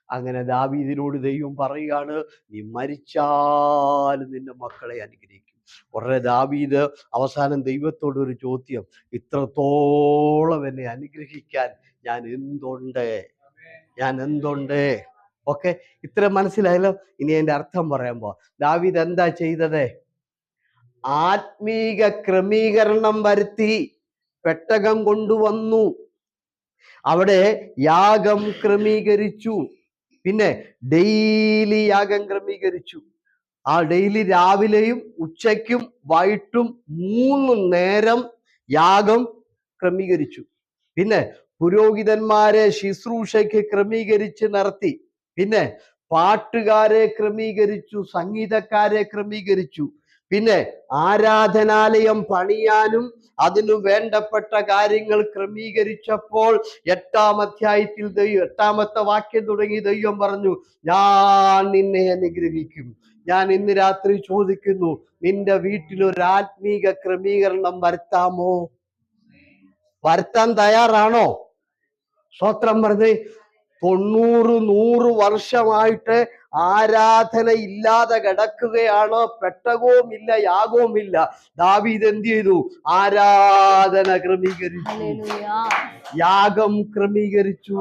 അങ്ങനെ ദാവീദിനോട് ദൈവം പറയുകയാണ്, നീ മരിച്ചാലും നിന്റെ മക്കളെ അനുഗ്രഹിക്കും. ഉടനെ ദാവീദ് അവസാനം ദൈവത്തോട് ഒരു ചോദ്യം, ഇത്രത്തോളം എന്നെ അനുഗ്രഹിക്കാൻ ഞാൻ എന്തുണ്ട്? ഓക്കെ, ഇത്ര മനസ്സിലായല്ലോ. ഇനി അതിന്റെ അർത്ഥം പറയുമ്പോ ദാവീദ് എന്താ ചെയ്തത്? ആത്മീക ക്രമീകരണം വരുത്തി. പെട്ടകം കൊണ്ടുവന്നു. അവിടെ യാഗം ക്രമീകരിച്ചു. പിന്നെ ഡെയിലി യാഗം ക്രമീകരിച്ചു. ആ ഡെയിലി രാവിലെയും ഉച്ചയ്ക്കും വൈകിട്ടും 3 നേരം യാഗം ക്രമീകരിച്ചു. പിന്നെ പുരോഹിതന്മാരെ ശുശ്രൂഷയ്ക്ക് ക്രമീകരിച്ച് നടത്തി. പിന്നെ പാട്ടുകാരെ ക്രമീകരിച്ചു, സംഗീതക്കാരെ ക്രമീകരിച്ചു. പിന്നെ ആരാധനാലയം പണിയാനും അതിനു വേണ്ടപ്പെട്ട കാര്യങ്ങൾ ക്രമീകരിച്ചപ്പോൾ 8-ാം അധ്യായത്തിൽ 8-ാമത്തെ വാക്യം തുടങ്ങി ദൈവം പറഞ്ഞു, ഞാൻ നിന്നെ അനുഗ്രഹിക്കും. ഞാൻ ഇന്ന് രാത്രി ചോദിക്കുന്നു, നിന്റെ വീട്ടിൽ ഒരു ആത്മീക ക്രമീകരണം വരുത്താമോ? വരുത്താൻ തയ്യാറാണോ? സ്തോത്രം പറഞ്ഞേ. 90-100 വർഷമായിട്ട് ആരാധന ഇല്ലാതെ കിടക്കുകയാണ്. പെട്ടകവും ഇല്ല, യാഗവും ഇല്ല. ദാവീദ് എന്ത് ചെയ്തു? ആരാധന ക്രമീകരിച്ചു, യാഗം ക്രമീകരിച്ചു,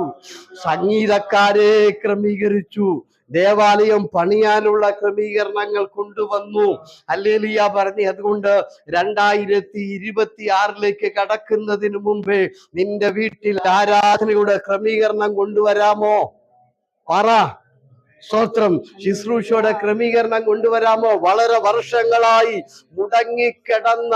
സംഗീതക്കാരെ ക്രമീകരിച്ചു, ദേവാലയം പണിയാനുള്ള ക്രമീകരണങ്ങൾ കൊണ്ടുവന്നു. ഹല്ലേലൂയ പറഞ്ഞ്. അതുകൊണ്ട് 2026 കടക്കുന്നതിന് മുമ്പേ നിന്റെ വീട്ടിൽ ആരാധനയുടെ ക്രമീകരണം കൊണ്ടുവരാമോ? പറ. സ്തോത്രം. ശുശ്രൂഷയുടെ ക്രമീകരണം കൊണ്ടുവരാമോ? വളരെ വർഷങ്ങളായി മുടങ്ങിക്കിടന്ന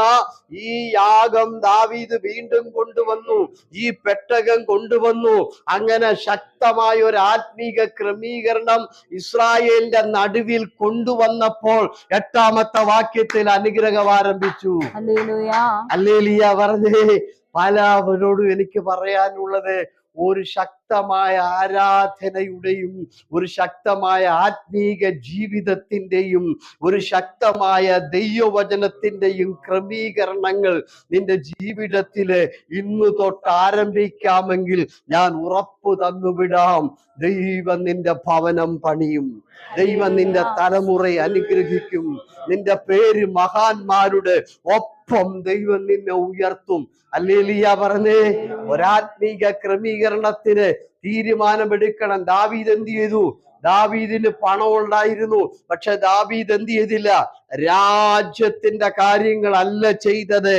ഈ യാഗം ദാവീദ് വീണ്ടും കൊണ്ടുവന്നു, ഈ പെട്ടകം കൊണ്ടുവന്നു. അങ്ങനെ ശക്തമായ ഒരു ആത്മീക ക്രമീകരണം ഇസ്രായേലിന്റെ നടുവിൽ കൊണ്ടുവന്നപ്പോൾ 8-ാമത്തെ വാക്യത്തിൽ അനുഗ്രഹം ആരംഭിച്ചു. ഹല്ലേലൂയ പറഞ്ഞേ. പലവരോടും എനിക്ക് പറയാനുള്ളത്, ഒരു ശക്തമായ ആരാധനയുടെയും ഒരു ശക്തമായ ആത്മീക ജീവിതത്തിൻ്റെയും ഒരു ശക്തമായ ദൈവവചനത്തിൻ്റെയും ക്രമീകരണങ്ങൾ നിന്റെ ജീവിതത്തില് ഇന്ന് തൊട്ട് ആരംഭിക്കാമെങ്കിൽ ഞാൻ ഉറപ്പു തന്നുവിടാം, ദൈവം നിന്റെ ഭവനം പണിയും, ദൈവം നിന്റെ തലമുറയെ അനുഗ്രഹിക്കും, നിന്റെ പേര് മഹാന്മാരുടെ ഒപ്പം ദൈവം നിന്നെ ഉയർത്തും. ഹല്ലേലൂയ പറഞ്ഞേ. ഒരാത്മീക ക്രമീകരണത്തിന് തീരുമാനമെടുക്കണം. ദാവീദ് എന്ത് ചെയ്തു? ദാവീദിന് പണം ഉണ്ടായിരുന്നു, പക്ഷെ ദാവീദ് എന്ത് ചെയ്തില്ല? രാജ്യത്തിന്റെ കാര്യങ്ങളല്ല ചെയ്തത്,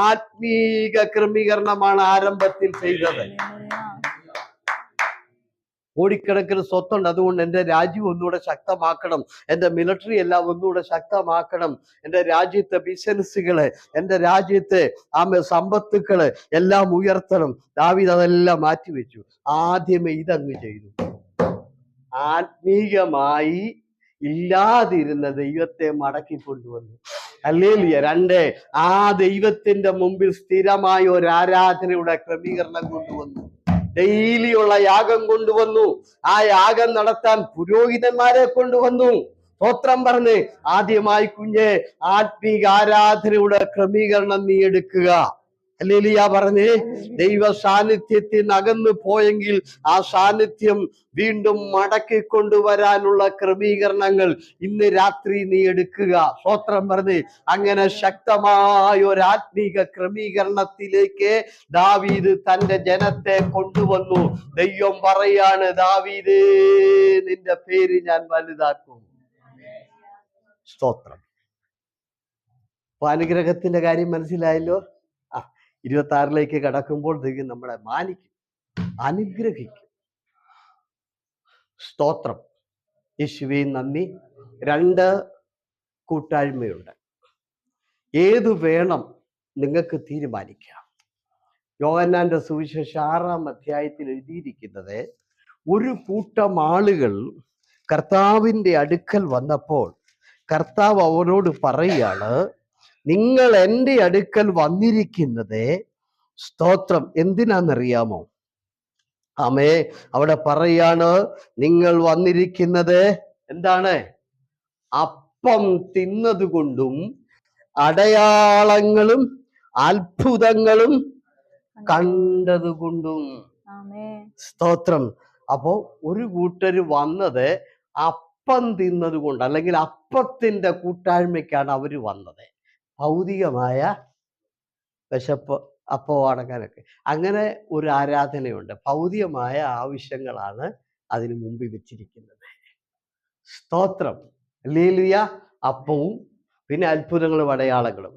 ആത്മീക ക്രമീകരണമാണ് ആരംഭത്തിൽ ചെയ്തത്. കോടിക്കണക്കിന് സ്വത്തുണ്ട്, അതുകൊണ്ട് എൻ്റെ രാജ്യം ഒന്നുകൂടെ ശക്തമാക്കണം, എൻ്റെ മിലിറ്ററി എല്ലാം ഒന്നുകൂടെ ശക്തമാക്കണം, എൻ്റെ രാജ്യത്തെ ബിസിനസ്സുകള്, എൻ്റെ രാജ്യത്തെ സമ്പത്തുക്കള് എല്ലാം ഉയർത്തണം. ദാവീദ് അതെല്ലാം മാറ്റിവെച്ചു. ആദ്യമേ ഇതങ്ങ് ചെയ്തു. ആത്മീകമായി ഇല്ലാതിരുന്ന ദൈവത്തെ മടക്കി കൊണ്ടുവന്നു. ഹല്ലേലൂയ. 2, ആ ദൈവത്തിന്റെ മുമ്പിൽ സ്ഥിരമായ ഒരു ആരാധനയുടെ ക്രമീകരണം കൊണ്ടുവന്നു. ഡെയിലിയുള്ള യാഗം കൊണ്ടുവന്നു. ആ യാഗം നടത്താൻ പുരോഹിതന്മാരെ കൊണ്ടുവന്നു. സ്തോത്രം പറഞ്ഞ്. ആദ്യമായി കുഞ്ഞെ, ആത്മീക ആരാധനയുടെ ക്രമീകരണം നീ എടുക്കുക. ഹല്ലേലൂയ പറഞ്ഞേ. ദൈവ സാന്നിധ്യത്തിൽ അകന്നു പോയെങ്കിൽ ആ സാന്നിധ്യം വീണ്ടും മടക്കി കൊണ്ടുവരാനുള്ള ക്രമീകരണങ്ങൾ ഇന്ന് രാത്രി നീ എടുക്കുക. സ്തോത്രം പറഞ്ഞ്. അങ്ങനെ ശക്തമായ ഒരു ആത്മീക ക്രമീകരണത്തിലേക്ക് ദാവീദ് തന്റെ ജനത്തെ കൊണ്ടുവന്നു. ദൈവം പറയാണ്, ദാവീദേ, നിന്റെ പേര് ഞാൻ വലുതാക്കും. സ്തോത്രം. അപ്പൊ അനുഗ്രഹത്തിന്റെ കാര്യം മനസ്സിലായല്ലോ. 26 കടക്കുമ്പോൾ ദൈവം നമ്മളെ മാനിക്കും, അനുഗ്രഹിക്കും. സ്തോത്രം. യേശുവേ നന്ദി. 2 കൂട്ടായ്മയുണ്ട്. ഏതു വേണം നിങ്ങൾക്ക് തീരുമാനിക്കാം. യോഹന്നാന്റെ സുവിശേഷം 6-ാം അധ്യായത്തിൽ എഴുതിയിരിക്കുന്നത്, ഒരു കൂട്ടം ആളുകൾ കർത്താവിൻ്റെ അടുക്കൽ വന്നപ്പോൾ കർത്താവ് അവരോട് പറയുകയാണ്, നിങ്ങൾ എൻ്റെ അടുക്കൽ വന്നിരിക്കുന്നത്, സ്തോത്രം, എന്തിനാണെന്നറിയാമോ? ആമേ. അവിടെ പറയാണ്, നിങ്ങൾ വന്നിരിക്കുന്നത് എന്താണ്? അപ്പം തിന്നതുകൊണ്ടും അടയാളങ്ങളും അത്ഭുതങ്ങളും കണ്ടതുകൊണ്ടും. സ്തോത്രം. അപ്പോ ഒരു കൂട്ടര് വന്നത് അപ്പം തിന്നത് കൊണ്ട്, അല്ലെങ്കിൽ അപ്പത്തിന്റെ കൂട്ടായ്മയ്ക്കാണ് അവര് വന്നത്. ഭൗതികമായ വിശപ്പ്, അപ്പം അടങ്ങാനൊക്കെ അങ്ങനെ ഒരു ആരാധനയുണ്ട്. ഭൗതികമായ ആവശ്യങ്ങളാണ് അതിന് മുമ്പിൽ വെച്ചിരിക്കുന്നത്. സ്തോത്രം. ഹല്ലേലൂയ. അപ്പവും പിന്നെ അത്ഭുതങ്ങളും അടയാളങ്ങളും,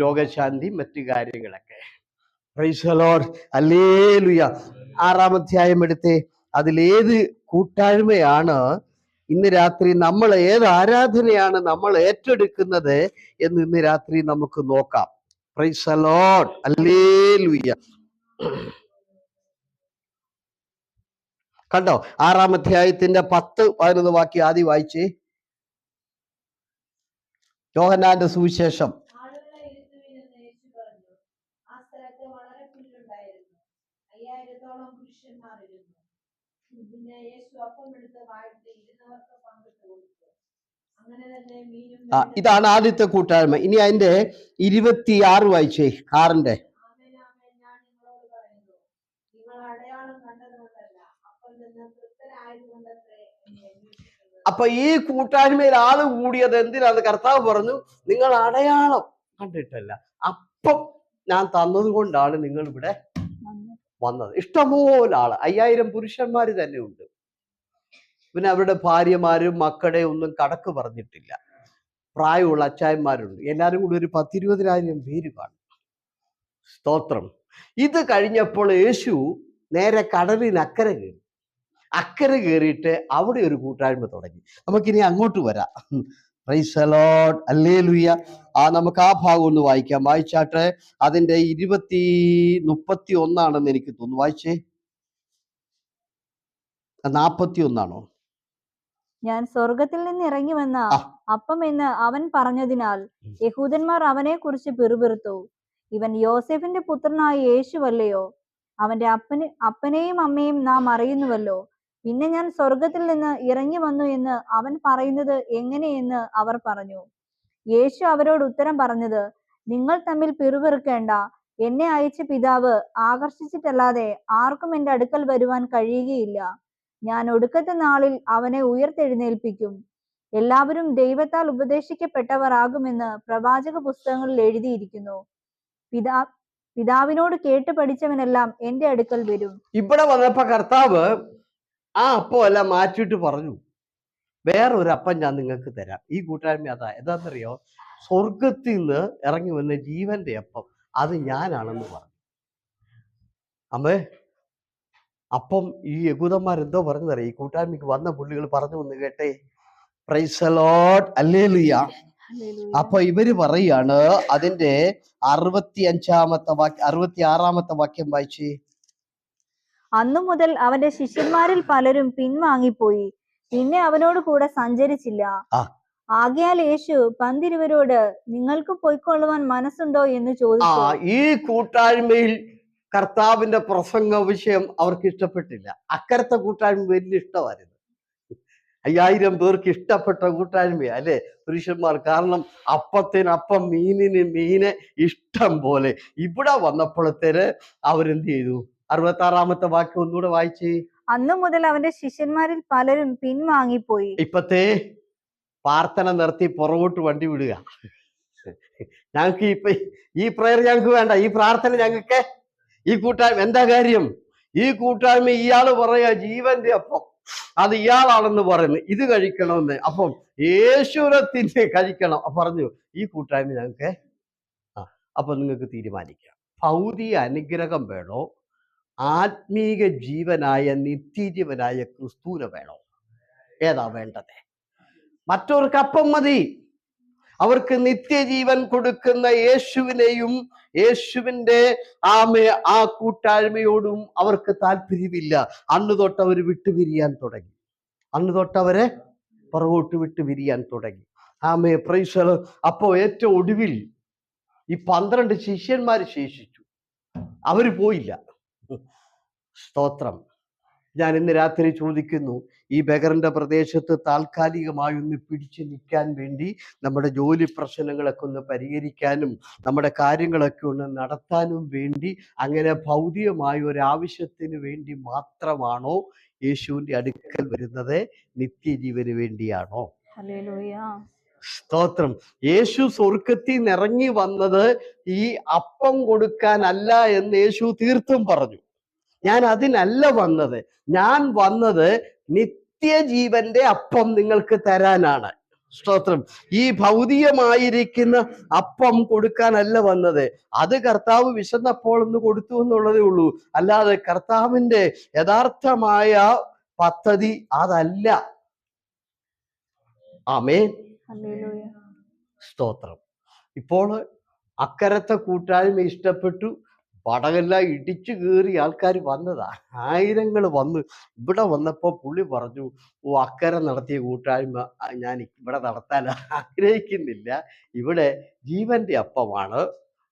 രോഗശാന്തി, മറ്റു കാര്യങ്ങളൊക്കെ. Price the Lord. ഹല്ലേലൂയ. 6-ാം അധ്യായം എടുത്തേ. അതിലേത് കൂട്ടായ്മയാണ് ഇന്ന് രാത്രി നമ്മൾ, ഏത് ആരാധനയാണ് നമ്മൾ ഏറ്റെടുക്കുന്നത് എന്ന് ഇന്ന് രാത്രി നമുക്ക് നോക്കാം. Price the Lord. ഹല്ലേലൂയ. കണ്ടോ? 6-ാം അധ്യായത്തിന്റെ 10-11 വാക്യം ആദ്യം വായിച്ചേ. യോഹന്നാന്റെ സുവിശേഷം. ഇതാണ് ആദ്യത്തെ കൂട്ടായ്മ. ഇനി അതിന്റെ 26 വായിച്ചേ, 6-ന്റെ. അപ്പൊ ഈ കൂട്ടായ്മയിൽ ആള് കൂടിയത് എന്തിനാന്ന് കർത്താവ് പറഞ്ഞു, നിങ്ങൾ അടയാളം കണ്ടിട്ടല്ല, അപ്പം ഞാൻ തന്നത് കൊണ്ടാണ് നിങ്ങൾ ഇവിടെ വന്നത്. ഇഷ്ടംപോലെ ആള്, 5000 പുരുഷന്മാര് തന്നെ ഉണ്ട്. പിന്നെ അവരുടെ ഭാര്യമാരും മക്കളെ ഒന്നും കണക്ക് പറഞ്ഞിട്ടില്ല. പ്രായമുള്ള അച്ചായന്മാരുണ്ട്. എല്ലാവരും കൂടി ഒരു 10-20,000 പേര് കാണും. സ്തോത്രം. ഇത് കഴിഞ്ഞപ്പോൾ യേശു നേരെ കടലിനക്കരെ കയറി. അക്കരെ കയറിയിട്ട് അവിടെ ഒരു കൂട്ടായ്മ തുടങ്ങി. നമുക്കിനി അങ്ങോട്ട് വരാം. Price the Lord. ഹല്ലേലൂയ. നമുക്ക് ആ ഭാഗം ഒന്ന് വായിക്കാം. വായിച്ചാട്ടെ. അതിന്റെ 31 എനിക്ക് തോന്നുന്നു. വായിച്ചേ. 41 ഞാൻ സ്വർഗത്തിൽ നിന്ന് ഇറങ്ങി വന്ന അപ്പം എന്ന് അവൻ പറഞ്ഞതിനാൽ യഹൂദന്മാർ അവനെ കുറിച്ച് പിറുപിറുത്തു. ഇവൻ യോസേഫിന്റെ പുത്രനായ യേശുവല്ലയോ? അവന്റെ അപ്പനെയും അമ്മയും നാം അറിയുന്നുവല്ലോ. പിന്നെ ഞാൻ സ്വർഗത്തിൽ നിന്ന് ഇറങ്ങി വന്നു എന്ന് അവൻ പറയുന്നത് എങ്ങനെയെന്ന് അവർ പറഞ്ഞു. യേശു അവരോട് ഉത്തരം പറഞ്ഞത്, നിങ്ങൾ തമ്മിൽ പിറുപിറുക്കേണ്ട. എന്നെ അയച്ച പിതാവ് ആകർഷിച്ചിട്ടല്ലാതെ ആർക്കും എന്റെ അടുക്കൽ വരുവാൻ കഴിയുകയില്ല. ഞാൻ ഒടുക്കത്തെ നാളിൽ അവനെ ഉയർത്തെഴുന്നേൽപ്പിക്കും. എല്ലാവരും ദൈവത്താൽ ഉപദേശിക്കപ്പെട്ടവർ ആകുമെന്ന് പ്രവാചക പുസ്തകങ്ങളിൽ എഴുതിയിരിക്കുന്നു. പിതാവിനോട് കേട്ട് പഠിച്ചവനെല്ലാം എന്റെ അടുക്കൽ വരും. ഇവിടെ വന്നപ്പോ കർത്താവ് ആ അപ്പം എല്ലാം മാറ്റിയിട്ട് പറഞ്ഞു, വേറൊരു അപ്പം ഞാൻ നിങ്ങൾക്ക് തരാം. ഈ കൂട്ടായ്മ എന്താണെന്നറിയോ? സ്വർഗത്തിൽ നിന്ന് ഇറങ്ങി വന്ന ജീവന്റെ അപ്പം, അത് ഞാനാണെന്ന് പറഞ്ഞു. അമ്മേ, അപ്പം ഈ യഹൂദന്മാരെന്തോ പറഞ്ഞതറിയാം. ഈ കൂട്ടായ്മയ്ക്ക് വന്ന പുള്ളികൾ പറഞ്ഞു എന്ന് കേട്ടെ. Price the Lord. ഹല്ലേലൂയ. അപ്പൊ ഇവര് പറയാണ്, അതിന്റെ 66-ാമത്തെ വാക്യം വായിച്ചേ. അന്നു മുതൽ അവന്റെ ശിഷ്യന്മാരിൽ പലരും പിൻവാങ്ങിപ്പോയി, പിന്നെ അവനോട് കൂടെ സഞ്ചരിച്ചില്ല. ആകയാൽ യേശു 12 നിങ്ങൾക്ക് പൊയ്ക്കൊള്ളുവാൻ മനസ്സുണ്ടോ എന്ന് ചോദിച്ചു. ഈ കൂട്ടായ്മയിൽ കർത്താവിന്റെ പ്രസംഗ വിഷയം അവർക്ക് ഇഷ്ടപ്പെട്ടില്ല. അക്കരത്തെ കൂട്ടായ്മ വലിയ ഇഷ്ടമായിരുന്നു. 5000 പേർക്ക് ഇഷ്ടപ്പെട്ട കൂട്ടായ്മയാ അല്ലെ പുരുഷന്മാർ. കാരണം അപ്പത്തിന് അപ്പം, മീനിന് മീന് ഇഷ്ടം പോലെ. ഇവിടെ വന്നപ്പോഴത്തേന് അവരെന്ത് ചെയ്തു? 66-ാമത്തെ വാക്യം ഒന്നുകൂടെ വായിച്ചേ. അന്നു മുതൽ അവന്റെ ശിഷ്യന്മാരിൽ പലരും പിൻവാങ്ങിപ്പോയി. ഇപ്പത്തെ പ്രാർത്ഥന നിർത്തി പുറകോട്ട് വണ്ടി വിടുക. ഞങ്ങൾക്ക് ഈ പ്രയർ ഞങ്ങൾക്ക് വേണ്ട, ഈ പ്രാർത്ഥന ഞങ്ങൾക്ക്. ഈ കൂട്ടായ്മ എന്താ കാര്യം? ഈ കൂട്ടായ്മ ഇയാള് പറയാ ജീവന്റെ അപ്പം, അത് ഇയാളാണെന്ന് പറയുന്നു. ഇത് കഴിക്കണമെന്ന്. അപ്പം യേശുരത്തിന് കഴിക്കണം പറഞ്ഞു. ഈ കൂട്ടായ്മ ഞങ്ങൾക്ക്. അപ്പൊ നിങ്ങൾക്ക് തീരുമാനിക്കാം, ഭൗതിക അനുഗ്രഹം വേണോ, ആത്മീക ജീവനായ നിത്യജീവനായ ക്രിസ്തുവിനെ വേണോ? ഏതാ വേണ്ടത്? മറ്റവർക്ക് അപ്പം മതി. അവർക്ക് നിത്യജീവൻ കൊടുക്കുന്ന യേശുവിനെയും യേശുവിന്റെ ആ കൂട്ടായ്മയോടും അവർക്ക് താല്പര്യമില്ല. അന്ന് തൊട്ട് അവർ വിട്ടുപിരിയാൻ തുടങ്ങി. അന്ന് തൊട്ട് അവരെ പുറകോട്ട് വിട്ടുപിരിയാൻ തുടങ്ങി. പ്രൈസ്. അപ്പോ ഏറ്റവും ഒടുവിൽ ഈ 12 ശിഷ്യന്മാർ ശേഷിച്ചു. അവര് പോയില്ല. സ്തോത്രം. ഞാൻ ഇന്ന് രാത്രി ചോദിക്കുന്നു, ഈ ബഗറിന്റെ പ്രദേശത്ത് താൽക്കാലികമായി ഒന്ന് പിടിച്ചു നിൽക്കാൻ വേണ്ടി, നമ്മുടെ ജോലി പ്രശ്നങ്ങളൊക്കെ ഒന്ന് പരിഹരിക്കാനും നമ്മുടെ കാര്യങ്ങളൊക്കെ ഒന്ന് നടത്താനും വേണ്ടി, അങ്ങനെ ഭൗതികമായ ഒരു ആവശ്യത്തിന് വേണ്ടി മാത്രമാണോ യേശുവിന്റെ അടുക്കൽ വരുന്നത്? നിത്യജീവന് വേണ്ടിയാണോ? സ്തോത്രം. യേശു സ്വർഗത്തിൽ നിന്ന് ഇറങ്ങി വന്നത് ഈ അപ്പം കൊടുക്കാനല്ല എന്ന് യേശു തീർത്തും പറഞ്ഞു. ഞാൻ അതിനല്ല വന്നത്. ഞാൻ വന്നത് നിത്യജീവന്റെ അപ്പം നിങ്ങൾക്ക് തരാനാണ്. സ്തോത്രം. ഈ ഭൗതികമായിരിക്കുന്ന അപ്പം കൊടുക്കാനല്ല വന്നത്. അത് കർത്താവ് വിശന്നപ്പോൾ ഒന്ന് കൊടുത്തു എന്നുള്ളതേ ഉള്ളൂ. അല്ലാതെ കർത്താവിന്റെ യഥാർത്ഥമായ പദ്ധതി അതല്ല. ആമേൻ, ഹല്ലേലൂയ. സ്തോത്രം. ഇപ്പോൾ അക്കരത്തെ കൂട്ടായ്മ ഇഷ്ടപ്പെട്ടു, പടകെല്ലാം ഇടിച്ചു കീറി ആൾക്കാർ വന്നതാ, ആയിരങ്ങൾ വന്ന്. ഇവിടെ വന്നപ്പോൾ പുള്ളി പറഞ്ഞു, ഓ അക്കരെ നടത്തിയ കൂട്ടായ്മ ഞാൻ ഇവിടെ നടത്താൻ ആഗ്രഹിക്കുന്നില്ല. ഇവിടെ ജീവന്റെ അപ്പമാണ്,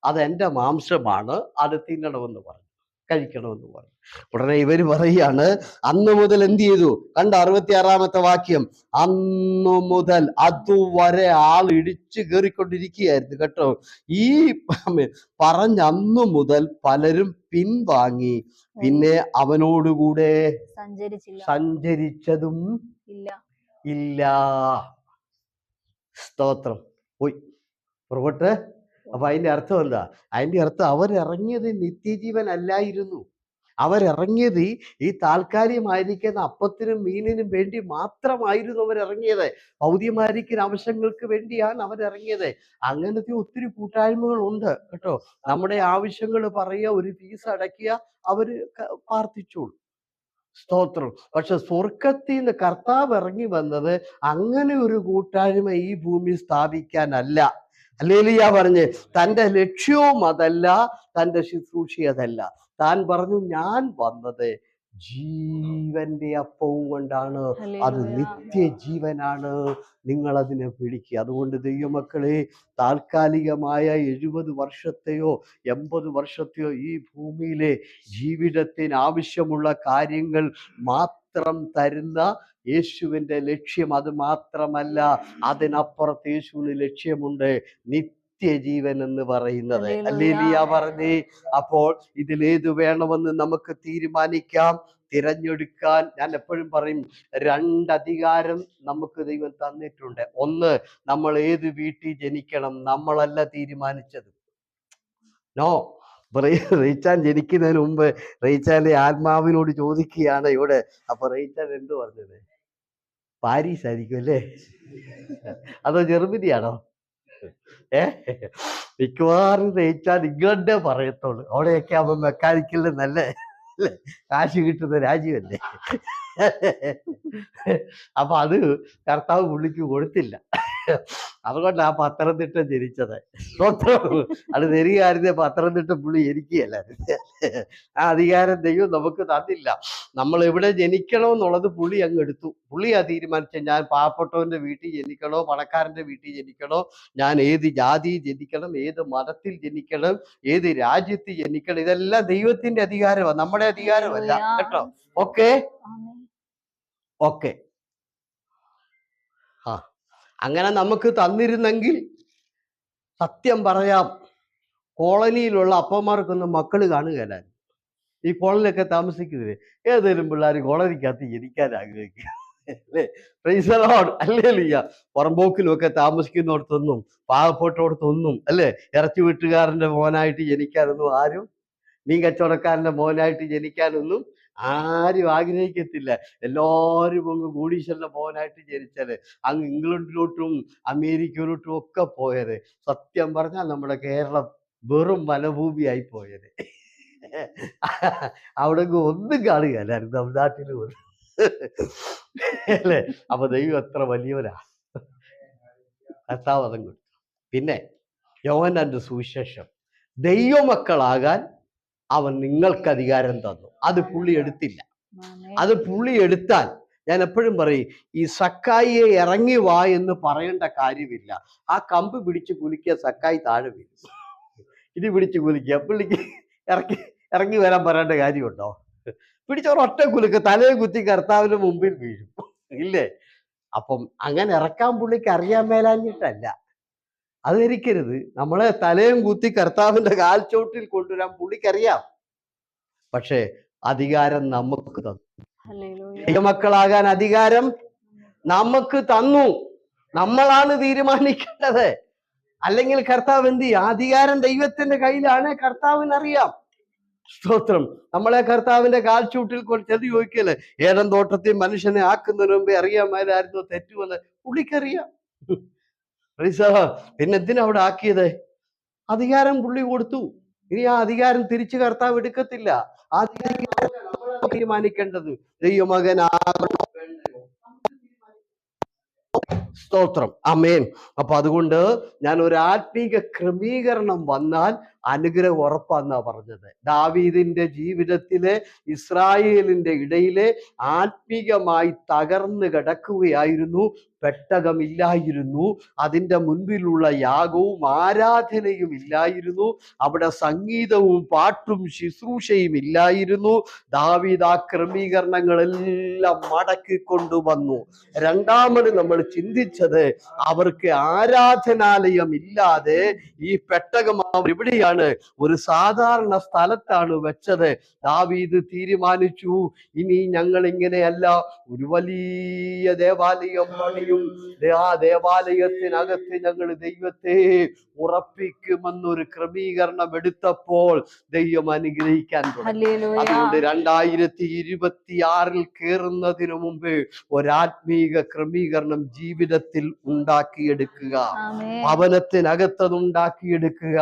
അതെൻ്റെ മാംസമാണ്, അത് തിന്നണമെന്ന് പറഞ്ഞു, കഴിക്കണമെന്ന് പറഞ്ഞു. ഉടനെ ഇവര് പറയാണ്, അന്ന് മുതൽ എന്ത് ചെയ്തു? കണ്ട 66-ാമത്തെ വാക്യം, അന്നു മുതൽ അതുവരെ ആൾ ഇടിച്ചു കയറിക്കൊണ്ടിരിക്കുകയായിരുന്നു കേട്ടോ. ഈ പറഞ്ഞ അന്നു മുതൽ പലരും പിൻവാങ്ങി, പിന്നെ അവനോടുകൂടെ സഞ്ചരിച്ചതും ഇല്ല. സ്തോത്രം. പോയി പുറകോട്ട്. അപ്പൊ അതിന്റെ അർത്ഥം എന്താ? അതിന്റെ അർത്ഥം അവരിറങ്ങിയത് നിത്യജീവൻ അല്ലായിരുന്നു. അവരിറങ്ങിയത് ഈ താൽക്കാലികമായിരിക്കുന്ന അപ്പത്തിനും മീനിനും വേണ്ടി മാത്രമായിരുന്നു അവരിറങ്ങിയത്. ഭൗതികമായിരിക്കുന്ന ആവശ്യങ്ങൾക്ക് വേണ്ടിയാണ് അവരിറങ്ങിയത്. അങ്ങനത്തെ ഒത്തിരി കൂട്ടായ്മകളുണ്ട് കേട്ടോ. നമ്മുടെ ആവശ്യങ്ങൾ പറയുക, ഒരു ഫീസ് അടയ്ക്കുക, അവര് പ്രാർത്ഥിച്ചോളൂ. സ്തോത്രം. പക്ഷെ സ്വർഗത്തിൽ നിന്ന് കർത്താവ് ഇറങ്ങി വന്നത് അങ്ങനെ ഒരു കൂട്ടായ്മ ഈ ഭൂമി സ്ഥാപിക്കാനല്ല. ഹല്ലേലൂയ പറഞ്ഞ്. തൻ്റെ ലക്ഷ്യവും അതല്ല, തൻ്റെ ശുശ്രൂഷ അതല്ല. താൻ പറഞ്ഞു, ഞാൻ വന്നത് ജീവന്റെ അപ്പവും കൊണ്ടാണ്, അത് നിത്യജീവനാണ്, നിങ്ങൾ അതിനെ പിടിക്കുക. അതുകൊണ്ട് ദൈവമക്കളെ, താൽക്കാലികമായ 70 വർഷത്തെയോ 80 വർഷത്തെയോ ഈ ഭൂമിയിലെ ജീവിതത്തിന് ആവശ്യമുള്ള കാര്യങ്ങൾ മാത്രം തരുന്ന യേശുവിൻ്റെ ലക്ഷ്യം അത് മാത്രമല്ല, അതിനപ്പുറത്ത് യേശുവിന് ലക്ഷ്യമുണ്ട്, നിത്യജീവൻ എന്ന് പറയുന്നത്. ഹല്ലേലൂയ പറഞ്ഞേ. അപ്പോൾ ഇതിലേത് വേണമെന്ന് നമുക്ക് തീരുമാനിക്കാം, തിരഞ്ഞെടുക്കാൻ. ഞാൻ എപ്പോഴും പറയും, 2 അധികാരം നമുക്ക് ദൈവം തന്നിട്ടുണ്ട്. ഒന്ന്, നമ്മൾ ഏത് വീട്ടിൽ ജനിക്കണം നമ്മളല്ല തീരുമാനിച്ചത്. നോ. റീച്ചാൻ ജനിക്കുന്നതിന് മുമ്പ് റീച്ചാന്റെ ആത്മാവിനോട് ചോദിക്കുകയാണ് ഇവിടെ. അപ്പൊ റീച്ചാൻ എന്ത് പറഞ്ഞത്? പാരീസ് ആയിരിക്കും അല്ലേ? അതോ ജർമ്മനിയാണോ? മിക്കവാറും റീച്ചാൻ ഇംഗ്ലണ്ടേ പറയത്തുള്ളൂ. അവിടെയൊക്കെ ആവുമ്പോ മെക്കാനിക്കലിന് നല്ല കാശ് കിട്ടുന്ന രാജ്യമല്ലേ. അപ്പൊ അത് കർത്താവ് പുള്ളിക്ക് കൊടുത്തില്ല. അതുകൊണ്ടാ പത്തനംതിട്ട ജനിച്ചത്. അത് തരികയായിരുന്നേ പത്തനംതിട്ട പുള്ളി ജനിക്കുകയല്ലായിരുന്നു. ആ അധികാരം ദൈവം നമുക്ക് തന്നില്ല. നമ്മൾ എവിടെ ജനിക്കണമെന്നുള്ളത് പുള്ളി അങ്ങ് എടുത്തു. പുള്ളിയാ തീരുമാനിച്ച, ഞാൻ പാവപ്പെട്ടവന്റെ വീട്ടിൽ ജനിക്കണോ പണക്കാരന്റെ വീട്ടിൽ ജനിക്കണോ, ഞാൻ ഏത് ജാതിയിൽ ജനിക്കണം, ഏത് മതത്തിൽ ജനിക്കണം, ഏത് രാജ്യത്ത് ജനിക്കണം, ഇതെല്ലാം ദൈവത്തിന്റെ അധികാരമാണ്, നമ്മുടെ അധികാരമല്ല കേട്ടോ. Okay okay. ആ അങ്ങനെ നമുക്ക് തന്നിരുന്നെങ്കിൽ സത്യം പറയാം, കോളനിയിലുള്ള അപ്പന്മാർക്കൊന്നും മക്കള് കാണുകയല്ല. ഈ കോളനിയൊക്കെ താമസിക്കുന്നത് ഏതെങ്കിലും പിള്ളേർ കോളനിക്കകത്ത് ജനിക്കാൻ ആഗ്രഹിക്കുക അല്ലേ? Price the Lord. ഹല്ലേലൂയ. പുറമ്പോക്കിലുമൊക്കെ താമസിക്കുന്നിടത്തൊന്നും പാവപ്പെട്ടോടത്തൊന്നും അല്ലേ, ഇറച്ചി വീട്ടുകാരന്റെ മോനായിട്ട് ജനിക്കാനൊന്നും ആരും, മീൻ കച്ചവടക്കാരന്റെ മോനായിട്ട് ജനിക്കാനൊന്നും ആരും ആഗ്രഹിക്കത്തില്ല. എല്ലാവരും അങ്ങ് കോടീശ്വരന്റെ മോനായിട്ട് ജനിച്ചാല് അങ്ങ് ഇംഗ്ലണ്ടിലോട്ടും അമേരിക്കയിലോട്ടും ഒക്കെ പോയത്. സത്യം പറഞ്ഞാൽ നമ്മുടെ കേരളം വെറും വനഭൂമിയായി പോയത്. അവിടെ ഒന്നും കാണുകയല്ലായിരുന്നു തമിഴ്നാട്ടിൽ പോലും അല്ലേ. അപ്പൊ ദൈവം എത്ര വലിയവരാ, കർത്താവ് അതും കൊടുത്തു. പിന്നെ യോഹന്നാന്റെ സുവിശേഷം, ദൈവമക്കളാകാൻ അവൻ നിങ്ങൾക്ക് അധികാരം തന്നു. അത് പുള്ളി എടുത്തില്ല. അത് പുള്ളി എടുത്താൽ, ഞാൻ എപ്പോഴും പറയും, ഈ സക്കായിയെ ഇറങ്ങി വാ എന്ന് പറയേണ്ട കാര്യമില്ല. ആ കമ്പ് പിടിച്ച് കുലിക്കുക, സക്കായി താഴെ വീഴും. ഇത് പിടിച്ച് കുലിക്കുക, പുള്ളിക്ക് ഇറങ്ങി വരാൻ പറയേണ്ട കാര്യമുണ്ടോ? പിടിച്ചൊരൊറ്റ കുലുക്ക് തലയെ കുത്തി കർത്താവിന് മുമ്പിൽ വീഴും ഇല്ലേ? അപ്പം അങ്ങനെ ഇറക്കാൻ പുള്ളിക്ക് അറിയാൻ മേലാഞ്ഞിട്ടല്ല, അത് ധരിക്കരുത്. നമ്മളെ തലയും കുത്തി കർത്താവിന്റെ കാൽച്ചോട്ടിൽ കൊണ്ടുവരാൻ പുള്ളിക്കറിയാം. പക്ഷേ അധികാരം നമുക്ക് തന്നു. ദൈവമക്കളാകാൻ അധികാരം നമുക്ക് തന്നു. നമ്മളാണ് തീരുമാനിക്കേണ്ടത്. അല്ലെങ്കിൽ കർത്താവ് എന്ത് ചെയ്യും? അധികാരം ദൈവത്തിന്റെ കയ്യിലാണ്, കർത്താവിനറിയാം. സ്തോത്രം. നമ്മളെ കർത്താവിന്റെ കാൽച്ചൂട്ടിൽ ചെന്ന് ചോദിക്കല്ലേ, ഏദൻ തോട്ടത്തിൽ മനുഷ്യനെ ആക്കുന്നതിന് മുമ്പേ അറിയാൻ മേലായിരുന്നു തെറ്റുമെന്ന് പുള്ളിക്കറിയാം. പിന്നെ എന്തിനാ അവിടെ ആക്കിയത്? അധികാരം പുള്ളി കൊടുത്തു. ഇനി ആ അധികാരം തിരിച്ചു കർത്താവ് എടുക്കത്തില്ല. ആ തീരുമാനിക്കേണ്ടത് ദൈവമകനാകണോ വേണ്ടയോ. സ്തോത്രം, ആമേൻ. അപ്പൊ അതുകൊണ്ട് ഞാൻ ഒരു ആത്മീക ക്രമീകരണം വന്നാൽ അനുഗ്രഹം ഉറപ്പാന്നാ പറഞ്ഞത്. ദാവീദിന്റെ ജീവിതത്തിലെ ഇസ്രായേലിന്റെ ഇടയിലെ ആത്മീകമായി തകർന്നു കിടക്കുകയായിരുന്നു. പെട്ടകമില്ലായിരുന്നു, അതിൻ്റെ മുൻപിലുള്ള യാഗവും ആരാധനയും ഇല്ലായിരുന്നു, അവിടെ സംഗീതവും പാട്ടും ശുശ്രൂഷയും ഇല്ലായിരുന്നു. ദാവീദ് ആ ക്രമീകരണങ്ങളെല്ലാം മടക്കി കൊണ്ടുവന്നു. രണ്ടാമത് നമ്മൾ ചിന്തിച്ചത്, അവർക്ക് ആരാധനാലയം ഇല്ലാതെ ഈ പെട്ടകം എവിടെയാണ്? ഒരു സാധാരണ സ്ഥലത്താണ് വെച്ചത്. ദാവീദ് തീരുമാനിച്ചു, ഇനി ഞങ്ങൾ ഇങ്ങനെയല്ല, ഒരു വലിയ ദേവാലയം പണിയും, ആ ദേവാലയത്തിനകത്ത് ഞങ്ങൾ ദൈവത്തെ ഉറപ്പിക്കുമെന്നൊരു ക്രമീകരണം എടുത്തപ്പോൾ ദൈവം അനുഗ്രഹിക്കാൻ തുടങ്ങി. അതുകൊണ്ട് 2026 കയറുന്നതിന് മുമ്പ് ഒരാത്മീക ക്രമീകരണം ജീവിതത്തിൽ ഉണ്ടാക്കിയെടുക്കുക, ഭവനത്തിനകത്തത് ഉണ്ടാക്കിയെടുക്കുക.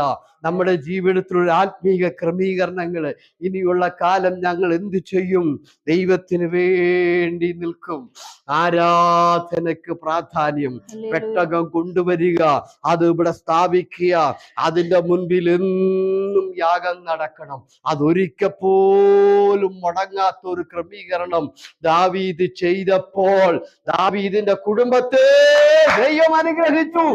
നമ്മുടെ ജീവിതത്തിൽ ഒരു ആത്മീക ക്രമീകരണങ്ങൾ ഇനിയുള്ള കാലം ഞങ്ങൾ എന്ത് ചെയ്യും? ദൈവത്തിന് വേണ്ടി നിൽക്കും, ആരാധനക്ക് പ്രാധാന്യം, പെട്ടകം കൊണ്ടുവരിക, അത് ഇവിടെ സ്ഥാപിക്കുക, അതിന്റെ മുൻപിൽ എന്നും യാഗം നടക്കണം. അതൊരിക്കൽ പോലും മുടങ്ങാത്ത ഒരു ക്രമീകരണം ദാവീദ് ചെയ്തപ്പോൾ ദാവീദിന്റെ കുടുംബത്തെ ദൈവം അനുഗ്രഹിച്ചു.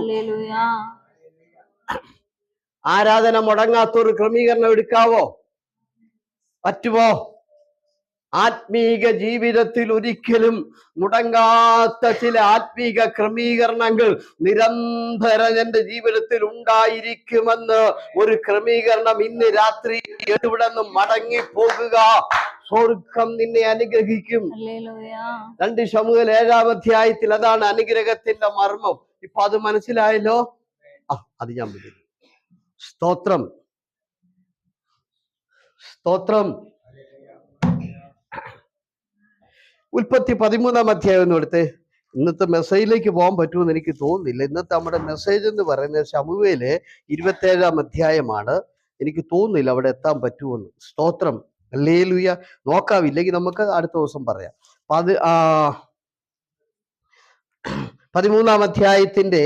ആരാധന മുടങ്ങാത്തൊരു ക്രമീകരണം എടുക്കാവോ? പറ്റുമോ? ആത്മീക ജീവിതത്തിൽ ഒരിക്കലും മുടങ്ങാത്ത ചില ആത്മീക ക്രമീകരണങ്ങൾ നിരന്തരം എന്റെ ജീവിതത്തിൽ ഉണ്ടായിരിക്കുമെന്ന് ഒരു ക്രമീകരണം ഇന്ന് രാത്രി ഇവിടെ നിന്ന് മടങ്ങി പോകുക. സ്വർഗം നിന്നെ അനുഗ്രഹിക്കും. 2 ശമൂവേൽ 7-ാം അധ്യായത്തിൽ അതാണ് അനുഗ്രഹത്തിന്റെ മർമ്മം. ഇപ്പൊ അത് മനസ്സിലായല്ലോ? അത് ഞാൻ വിളിക്കും. സ്തോത്രം, സ്തോത്രം. ഉൽപ്പത്തി 13-ാം അധ്യായം എന്ന് എടുത്ത് ഇന്നത്തെ മെസ്സേജിലേക്ക് പോകാൻ പറ്റുമെന്ന് എനിക്ക് തോന്നുന്നില്ല. ഇന്നത്തെ നമ്മുടെ മെസ്സേജ് എന്ന് പറയുന്നത് ശമൂവേല് 27-ാം അധ്യായമാണ്. എനിക്ക് തോന്നുന്നില്ല അവിടെ എത്താൻ പറ്റുമെന്ന്. സ്തോത്രം, ഹല്ലേലൂയ. നോക്കാവില്ലെങ്കിൽ നമുക്ക് അടുത്ത ദിവസം പറയാം. 13-ാം അധ്യായത്തിന്റെ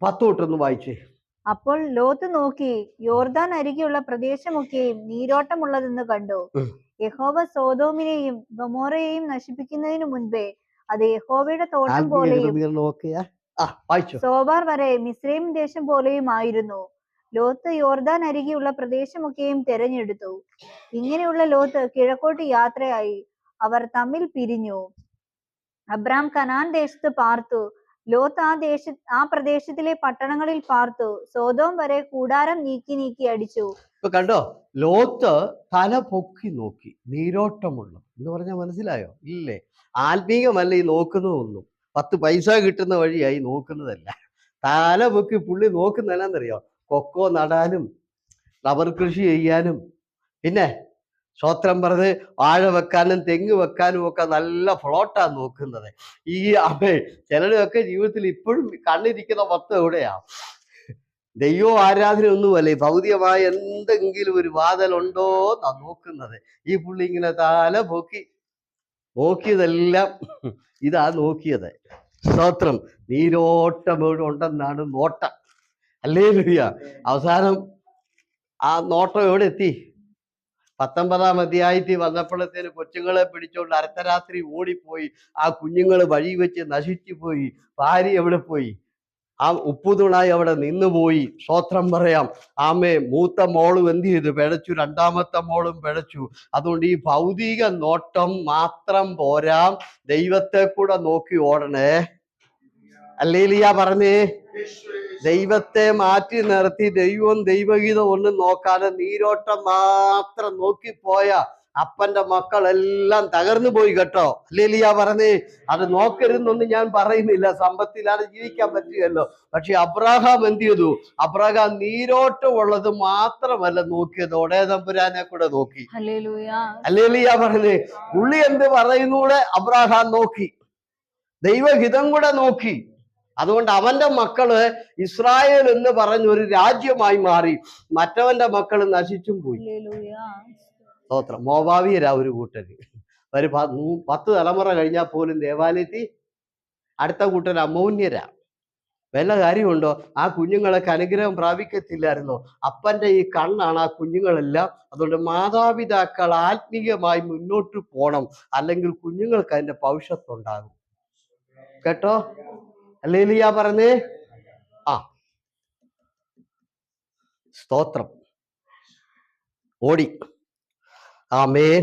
10 തൊട്ടൊന്ന് വായിച്ചേ. അപ്പോൾ ലോത്ത് നോക്കി, യോർദാൻ അരികെയുള്ള പ്രദേശമൊക്കെയും നീരോട്ടമുള്ളതെന്ന് കണ്ടു. യഹോവ സോദോമിനെയും ഗൊമോറയെയും നശിപ്പിക്കുന്നതിനു മുൻപേ അത് യഹോവയുടെ തോട്ടം പോലെയും സോബാർ വരെ മിസ്രൈം ദേശം പോലെയും ആയിരുന്നു. ലോത്ത് യോർദാൻ അരികെയുള്ള പ്രദേശമൊക്കെയും തെരഞ്ഞെടുത്തു. ഇങ്ങനെയുള്ള ലോത്ത് കിഴക്കോട്ട് യാത്രയായി. അവർ തമ്മിൽ പിരിഞ്ഞു. അബ്രാം കനാൻ ദേശത്ത് പാർത്തു. ലോത്ത് ആ പ്രദേശത്തിലെ പട്ടണങ്ങളിൽ പാർത്തു. സോദോം വരെ കൂടാരം നീക്കി അടിച്ചു. ഇപ്പൊ കണ്ടോ, ലോത്ത് തല പൊക്കി നോക്കി. നീരോട്ടമുള്ള എന്ന് പറഞ്ഞാൽ മനസ്സിലായോ? ഇല്ലേ? ആത്മീകമല്ല ഈ നോക്കുന്നതൊന്നും. 10 പൈസ കിട്ടുന്ന വഴിയായി നോക്കുന്നതല്ല. തല പൊക്കി പുള്ളി നോക്കുന്നതെന്നറിയോ? കൊക്കോ നടാനും റബ്ബർ കൃഷി ചെയ്യാനും പിന്നെ സ്വത്രം പറഞ്ഞ് വാഴ വെക്കാനും തെങ്ങ് വെക്കാനും ഒക്കെ നല്ല ഫ്ലോട്ടാ നോക്കുന്നത്. ഈ ചിലരൊക്കെ ജീവിതത്തിൽ ഇപ്പോഴും കണ്ണിരിക്കുന്ന മൊത്തം എവിടെയാ? ദൈവം ആരാധന ഒന്നുമല്ലേ, ഭൗതികമായ എന്തെങ്കിലും ഒരു വാതിലുണ്ടോ എന്നാ നോക്കുന്നത്. ഈ പുള്ളി ഇങ്ങനെ തല നോക്കിയതെല്ലാം ഇതാ നോക്കിയത്. സ്തോത്രം. നീരോട്ടം എവിടെ ഉണ്ടെന്നാണ് നോട്ടം. ഹല്ലേലൂയ. അവസാനം ആ നോട്ടം എവിടെ എത്തി? 19-ാം അധ്യായത്തിൽ വന്നപ്പോഴത്തേന് കൊച്ചുങ്ങളെ പിടിച്ചോണ്ട് അർദ്ധരാത്രി ഓടിപ്പോയി. ആ കുഞ്ഞുങ്ങൾ വഴി വെച്ച് നശിച്ചു പോയി. ഭാര്യ എവിടെ പോയി? ആ ഉപ്പുതുണായി അവിടെ നിന്നുപോയി. സ്തോത്രം പറയാം. ആമേ. മൂത്ത മോളും എന്ത് ചെയ്തു? പിഴച്ചു. രണ്ടാമത്തെ മോളും പിഴച്ചു. അതുകൊണ്ട് ഈ ഭൗതിക നോട്ടം മാത്രം പോരാ, ദൈവത്തെ കൂടെ നോക്കി ഓടണേ. ഹല്ലേലൂയ പറഞ്ഞേ. ദൈവത്തെ മാറ്റി നിർത്തി ദൈവവും ദൈവഗീതം ഒന്നും നോക്കാതെ നീരോട്ടം മാത്രം നോക്കിപ്പോയ അപ്പന്റെ മക്കളെല്ലാം തകർന്നു പോയി കേട്ടോ. ഹല്ലേലൂയ പറഞ്ഞേ. അത് നോക്കരുതെന്നൊന്നും ഞാൻ പറയുന്നില്ല, സമ്പത്തിലാണ് ജീവിക്കാൻ പറ്റുകയല്ലോ. പക്ഷെ അബ്രാഹാം എന്ത് ചെയ്തു? അബ്രാഹാം നീരോട്ടം ഉള്ളത് മാത്രമല്ല നോക്കിയത്, ഒടേതമ്പുരാനെ കൂടെ നോക്കി. ഹല്ലേലൂയ പറഞ്ഞേ. പുള്ളി എന്ത് പറയുന്നൂടെ അബ്രാഹാം നോക്കി, ദൈവഹിതം കൂടെ നോക്കി. അതുകൊണ്ട് അവന്റെ മക്കള് ഇസ്രായേൽ എന്ന് പറഞ്ഞ ഒരു രാജ്യമായി മാറി, മറ്റവന്റെ മക്കൾ നശിച്ചും പോയി. സ്തോത്രം. മോവാബിയരാ ഒരു കൂട്ടര്. ഒരു 10 തലമുറ കഴിഞ്ഞാൽ പോലും ദേവാലയത്തിൽ. അടുത്ത കൂട്ടർ അമോന്യരാ. വല്ല കാര്യമുണ്ടോ? ആ കുഞ്ഞുങ്ങളൊക്കെ അനുഗ്രഹം പ്രാപിക്കത്തില്ലായിരുന്നോ? അപ്പന്റെ ഈ കണ്ണാണ് ആ കുഞ്ഞുങ്ങളെല്ലാം. അതുകൊണ്ട് മാതാപിതാക്കൾ ആത്മീയമായി മുന്നോട്ട് പോണം, അല്ലെങ്കിൽ കുഞ്ഞുങ്ങൾക്ക് അതിന്റെ ഭവിഷ്യത്തുണ്ടാകും. കേട്ടോ? ഹല്ലേലൂയ പറഞ്ഞേ. ആ, സ്തോത്രം. ഓടി. ആമേൻ.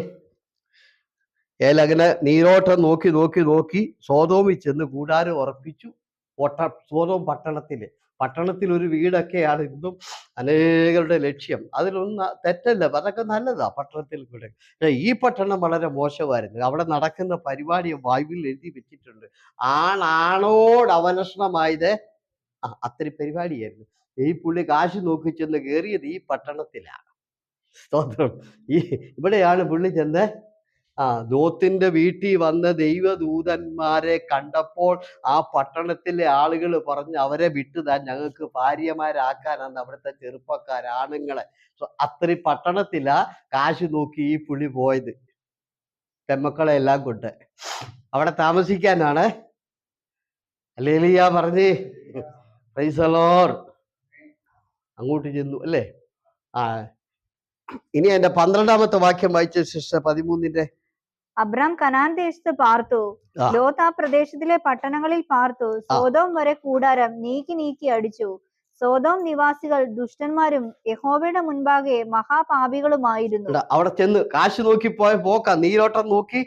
ഏലങ്ങനെ നീരോട്ടം നോക്കി നോക്കി നോക്കി സോതോമിൽ ചെന്ന് കൂടാരം ഉറപ്പിച്ചു. സോതോം പട്ടണത്തിൽ ഒരു വീടൊക്കെയാണ് ഇന്നും അനേകരുടെ ലക്ഷ്യം. അതിലൊന്നും തെറ്റല്ല, അതൊക്കെ നല്ലതാ പട്ടണത്തിൽ കൂടെ. ഈ പട്ടണം വളരെ മോശമായിരുന്നു. അവിടെ നടക്കുന്ന പരിപാടി ബൈബിളിൽ എഴുതി വെച്ചിട്ടുണ്ട്. ആണോട് അവലക്ഷണമായത് അത്രയും പരിപാടിയായിരുന്നു. ഈ പുള്ളി കാശ് നോക്കി ചെന്ന് കയറിയത് ഈ പട്ടണത്തിലാണ്. സ്തോത്രം. ഇവിടെയാണ് പുള്ളി ചെന്ന് ലോത്തിന്റെ വീട്ടിൽ വന്ന ദൈവദൂതന്മാരെ കണ്ടപ്പോൾ ആ പട്ടണത്തിലെ ആളുകൾ പറഞ്ഞ് അവരെ വിട്ടുതാൻ, ഞങ്ങൾക്ക് ഭാര്യമാരാക്കാനാണ് അവിടുത്തെ ചെറുപ്പക്കാരാണുങ്ങളെ. അത്രയും പട്ടണത്തിലാ കാശ് നോക്കി ഈ പുള്ളി പോയത്, പെമ്മക്കളെ എല്ലാം കൊണ്ട് അവിടെ താമസിക്കാനാണ്. ഹല്ലേലൂയ പറഞ്ഞേ. Price the Lord. അങ്ങോട്ട് ചെന്നു അല്ലേ. ഇനി എന്റെ 12ാമത്തെ വാക്യം വായിച്ച ശേഷം 13-ന്റെ. അബ്രാം കനാൻ ദേശത്ത് പാർത്തു, ലോത്ത് ആ പ്രദേശത്തിലെ പട്ടണങ്ങളിൽ പാർത്തു. സോതോം വരെ കൂടാരം നീക്കി അടിച്ചു. സോതോം നിവാസികൾ ദുഷ്ടന്മാരും യഹോവയുടെ മുൻപാകെ മഹാപാപികളുമായിരുന്നു. അവിടെ ചെന്ന് കാശ് നോക്കി പോയ പോക്ക, നീരോട്ടം നോക്കി.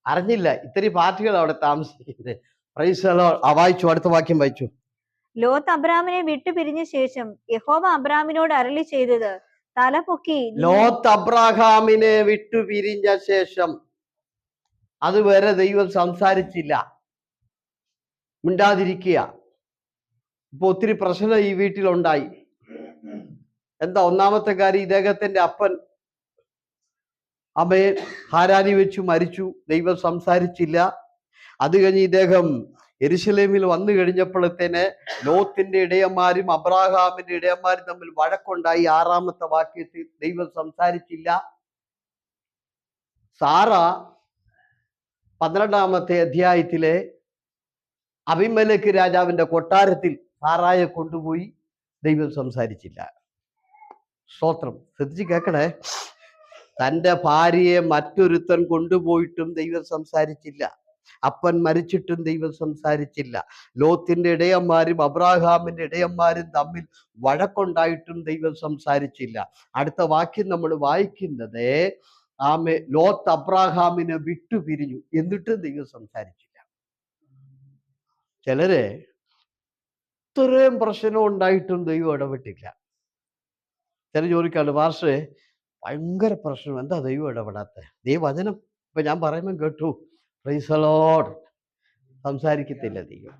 അറിഞ്ഞില്ല ഇത്തിരി പാർട്ടികൾ അവിടെ താമസിക്കുന്നത്. Price the Lord. വായിച്ചു, അടുത്ത വാക്യം വായിച്ചു. ലോത്ത് അബ്രാമിനെ വിട്ടു പിരിഞ്ഞ ശേഷം യഹോവ അബ്രാമിനോട് അരുളി ചെയ്തത്, തലപൊക്കി. ലോത്ത് അബ്രഹാമിനെ വിട്ടു പിരിഞ്ഞ ശേഷം അതുവരെ ദൈവം സംസാരിച്ചില്ല, മിണ്ടാതിരിക്കുക. ഇപ്പൊ ഒത്തിരി പ്രശ്നം ഈ വീട്ടിലുണ്ടായി. എന്താ? ഒന്നാമത്തെ കാര്യം, ഇദ്ദേഹത്തിന്റെ അപ്പൻ അമ്മയെ ഹാരാനി വെച്ചു മരിച്ചു, ദൈവം സംസാരിച്ചില്ല. അത് കഴിഞ്ഞ് ഇദ്ദേഹം യെരുശലേമിൽ വന്നു കഴിഞ്ഞപ്പോഴത്തേന് ലോത്തിന്റെ ഇടയന്മാരും അബ്രാഹാമിന്റെ ഇടയന്മാരും തമ്മിൽ വഴക്കുണ്ടായി. 6ാമത്തെ വാക്യത്തിൽ ദൈവം സംസാരിച്ചില്ല. സാറ 12ാമത്തെ അധ്യായത്തിലെ അബിമേലെക്ക് രാജാവിന്റെ കൊട്ടാരത്തിൽ സാറായെ കൊണ്ടുപോയി, ദൈവം സംസാരിച്ചില്ല. സ്തോത്രം. ശ്രദ്ധിച്ച് കേൾക്കണേ. തൻ്റെ ഭാര്യയെ മറ്റൊരുത്തൻ കൊണ്ടുപോയിട്ടും ദൈവം സംസാരിച്ചില്ല. അപ്പൻ മരിച്ചിട്ടും ദൈവം സംസാരിച്ചില്ല. ലോത്തിന്റെ ഇടയന്മാരും അബ്രാഹാമിന്റെ ഇടയന്മാരും തമ്മിൽ വഴക്കുണ്ടായിട്ടും ദൈവം സംസാരിച്ചില്ല. അടുത്ത വാക്യം നമ്മൾ വായിക്കുന്നത്, ലോത്ത് അബ്രാഹാമിനെ വിട്ടുപിരിഞ്ഞു, എന്നിട്ടും ദൈവം സംസാരിച്ചില്ല. ചിലര് ഇത്രയും പ്രശ്നം ഉണ്ടായിട്ടും ദൈവം ഇടപെട്ടില്ല. ചില ചോദിക്കാണ്, പാസ്റ്ററെ ഭയങ്കര പ്രശ്നം, എന്താ ദൈവം ഇടപെടാത്ത? ദൈവവചനം ഇപ്പൊ ഞാൻ പറയുമ്പോൾ കേട്ടു. Price the Lord. സംസാരിക്കത്തില്ല ദൈവം.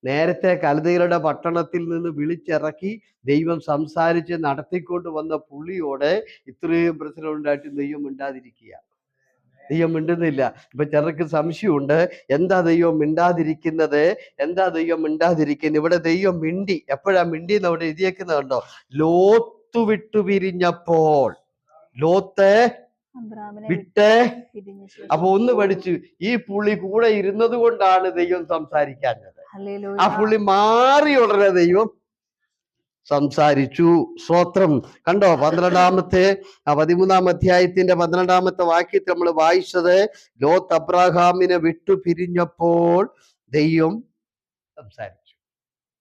നേരത്തെ കൽദയരുടെ പട്ടണത്തിൽ നിന്ന് വിളിച്ചിറക്കി ദൈവം സംസാരിച്ച് നടത്തിക്കൊണ്ട് വന്ന പുള്ളിയോട് ഇത്രയും പ്രശ്നം ഉണ്ടായിട്ട് ദൈവം മിണ്ടാതിരിക്കുക. ദൈവം മിണ്ടുന്നില്ല. ഇപ്പൊ ചിലർക്ക് സംശയമുണ്ട്, എന്താ ദൈവം മിണ്ടാതിരിക്കുന്നത്, എന്താ ദൈവം മിണ്ടാതിരിക്കുന്നത്? ഇവിടെ ദൈവം മിണ്ടി. എപ്പോഴാ മിണ്ടിന്ന് അവിടെ എഴുതിയേക്കുന്നുണ്ടോ? ലോത്ത് വിട്ടു പിരിഞ്ഞപ്പോൾ. ലോത്ത് വിട്ട്. അപ്പൊ ഒന്ന് പഠിച്ചു, ഈ പുള്ളി കൂടെ ഇരുന്നത് കൊണ്ടാണ് ദൈവം സംസാരിക്കാഞ്ഞത്. ആ പുള്ളി മാറി ഉടനെ ദൈവം സംസാരിച്ചു. സ്തോത്രം. കണ്ടോ? 13ാം അധ്യായത്തിന്റെ 12ാമത്തെ വാക്യത്തിൽ നമ്മൾ വായിച്ചത്, ലോത്ത് അബ്രാഹാമിനെ വിട്ടു പിരിഞ്ഞപ്പോൾ ദൈവം സംസാരിച്ചു.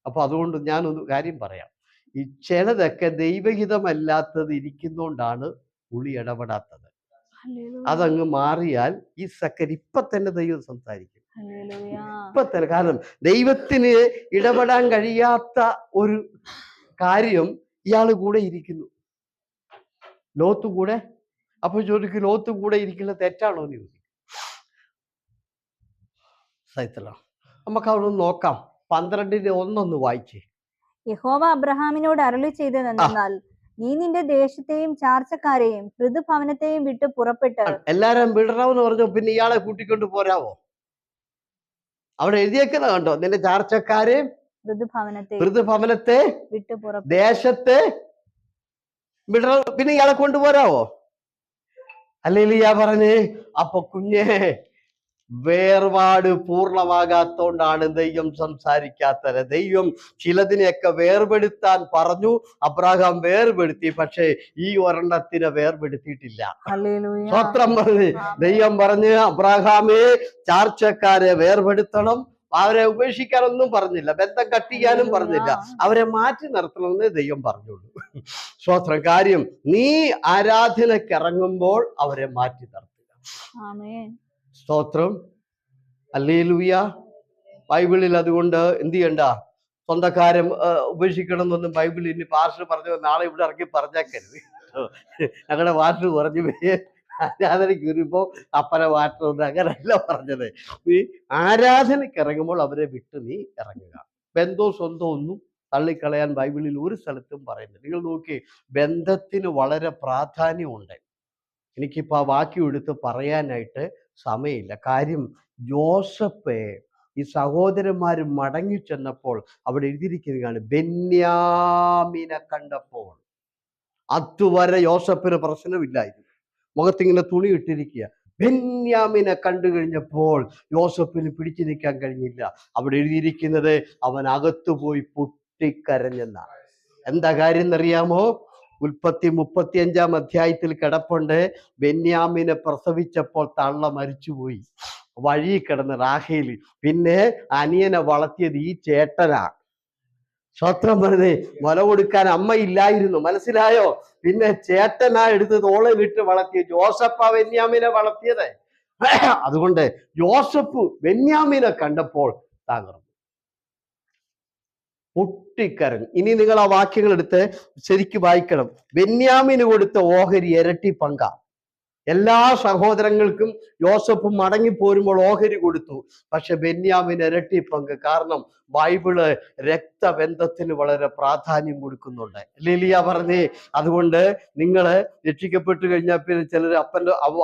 അപ്പൊ അതുകൊണ്ട് ഞാനൊരു കാര്യം പറയാം. ഈ ചിലതൊക്കെ ദൈവഹിതമല്ലാത്തത് ഇരിക്കുന്നോണ്ടാണ് പുള്ളി ഇടപെടാത്തത്. അതങ്ങ് മാറിയാൽ ഈ സെക്കൻഡ് ഇപ്പൊ തന്നെ ദൈവം സംസാരിക്കും. ഇപ്പൊ തന്നെ. കാരണം ദൈവത്തിന് ഇടപെടാൻ കഴിയാത്ത ഒരു കാര്യം ഇയാള് കൂടെ ഇരിക്കുന്നു, ലോത്ത് കൂടെ. അപ്പൊ ചോദിക്കും, ലോത്ത് കൂടെ ഇരിക്കുന്നത് തെറ്റാണോ എന്ന് ചോദിക്കും. നമുക്ക് അവിടെ നോക്കാം. 12:1 വായിച്ചേ. യഹോവ അബ്രഹാമിനോട് അരുളി ചെയ്തതെന്നാൽ, നീ നിന്റെ ദേശത്തെയും ചാർച്ചക്കാരെയും പൃഥുഭവനത്തെയും വിട്ട് പുറപ്പെട്ട്. എല്ലാരും വിടണമെന്ന് പറഞ്ഞു. പിന്നെ ഇയാളെ കൂട്ടിക്കൊണ്ട് പോരാവോ? അവിടെ എഴുതിയേക്കുന്ന കണ്ടോ, നിന്റെ ചാർച്ചക്കാരെ ഋതുഭവനത്തെ ദേശത്തെ വിടണം. പിന്നെ ഇയാളെ കൊണ്ടുപോരാവോ? ഹല്ലേലൂയ പറഞ്ഞേ. അപ്പൊ കുഞ്ഞെ, വേർപാട് പൂർണ്ണമാകാത്തോണ്ടാണ് ദൈവം സംസാരിക്കാത്തത്. ദൈവം ചിലതിനെയൊക്കെ വേർപെടുത്താൻ പറഞ്ഞു, അബ്രാഹാം വേർപെടുത്തി. പക്ഷേ ഈ ഒരെണ്ണത്തിനെ വേർപെടുത്തിയിട്ടില്ല. സ്തോത്രം പറഞ്ഞ് ദൈവം പറഞ്ഞ്, അബ്രാഹാമേ ചാർച്ചക്കാരെ വേർപെടുത്തണം, അവരെ ഉപേക്ഷിക്കാനൊന്നും പറഞ്ഞില്ല, ബന്ധം കട്ടിക്കാനും പറഞ്ഞില്ല, അവരെ മാറ്റി നിർത്തണമെന്ന് ദൈവം പറഞ്ഞുള്ളൂ. സ്തോത്രം. കാര്യം, നീ ആരാധനയ്ക്ക് ഇറങ്ങുമ്പോൾ അവരെ മാറ്റി നിർത്തുക. സ്തോത്രം. ഹല്ലേലൂയ. ബൈബിളിൽ അതുകൊണ്ട് എന്ത് ചെയ്യണ്ട, സ്വന്തക്കാരെ ഉപേക്ഷിക്കണം എന്നൊന്നും ബൈബിളിൽ ഇനി പാസ്റ്റർ പറഞ്ഞു നാളെ ഇവിടെ ഇറങ്ങി പറഞ്ഞേക്കരുത്. ഞങ്ങളുടെ പാസ്റ്റർ പറഞ്ഞു ആരാധനയ്ക്ക് വരുമ്പോൾ അപ്പനെ മാറ്റണമെന്ന് അങ്ങനെയല്ല പറഞ്ഞത്. നീ ആരാധനയ്ക്ക് ഇറങ്ങുമ്പോൾ അവരെ വിട്ട് നീ ഇറങ്ങുക. ബന്ധോ സ്വന്തോ ഒന്നും തള്ളിക്കളയാൻ ബൈബിളിൽ ഒരു സ്ഥലത്തും പറയുന്നത്. നിങ്ങൾ നോക്കി, ബന്ധത്തിന് വളരെ പ്രാധാന്യമുണ്ട്. എനിക്കിപ്പോൾ ആ വാക്യം എടുത്ത് പറയാനായിട്ട് സമയമില്ല. കാര്യം, യോസഫ് ഈ സഹോദരന്മാർ മടങ്ങി ചെന്നപ്പോൾ അവിടെ എഴുതിയിരിക്കുന്നതാണ്, ബെന്യാമിനെ കണ്ടപ്പോൾ. അതുവരെ യോസഫിന് പ്രശ്നമില്ലായിരുന്നു, മുഖത്തിങ്ങനെ തുണി ഇട്ടിരിക്കുക. ബെന്യാമിനെ കണ്ടു കഴിഞ്ഞപ്പോൾ യോസഫിന് പിടിച്ചു നിൽക്കാൻ കഴിഞ്ഞില്ല. അവിടെ എഴുതിയിരിക്കുന്നത് അവൻ അകത്തു പോയി പൊട്ടിക്കരഞ്ഞെന്നാണ്. എന്താ കാര്യം എന്നറിയാമോ? ഉൽപ്പത്തി 35-ാം അധ്യായത്തിൽ കിടപ്പുണ്ട്. ബെന്യാമിനെ പ്രസവിച്ചപ്പോൾ തള്ള മരിച്ചുപോയി, വഴി കിടന്ന് റാഹേൽ. പിന്നെ അനിയനെ വളർത്തിയത് ഈ ചേട്ടനാ. സ്വത്രം പറഞ്ഞേ, മുല കൊടുക്കാൻ അമ്മ ഇല്ലായിരുന്നു, മനസ്സിലായോ? പിന്നെ ചേട്ടനാ എടുത്ത് തോളിലിട്ട് വളർത്തിയ ജോസഫാ ബെന്യാമിനെ വളർത്തിയത്. അതുകൊണ്ട് യോസഫ് ബെന്യാമിനെ കണ്ടപ്പോൾ തകർന്നു, പൊട്ടിക്കരഞ്ഞു. ഇനി നിങ്ങൾ ആ വാക്യങ്ങൾ എടുത്ത് ശരിക്കും വായിക്കണം. ബെന്യാമിന് കൊടുത്ത ഓഹരി ഇരട്ടി പങ്കാ. എല്ലാ സഹോദരങ്ങൾക്കും യോസഫ് മടങ്ങിപ്പോരുമ്പോൾ ഓഹരി കൊടുത്തു, പക്ഷെ ബെന്യാമിന് ഇരട്ടി പങ്ക്. കാരണം ബൈബിള് രക്തബന്ധത്തിന് വളരെ പ്രാധാന്യം കൊടുക്കുന്നുണ്ട്. ലിലിയ പറഞ്ഞേ. അതുകൊണ്ട് നിങ്ങൾ രക്ഷിക്കപ്പെട്ടു കഴിഞ്ഞാൽ പിന്നെ ചിലർ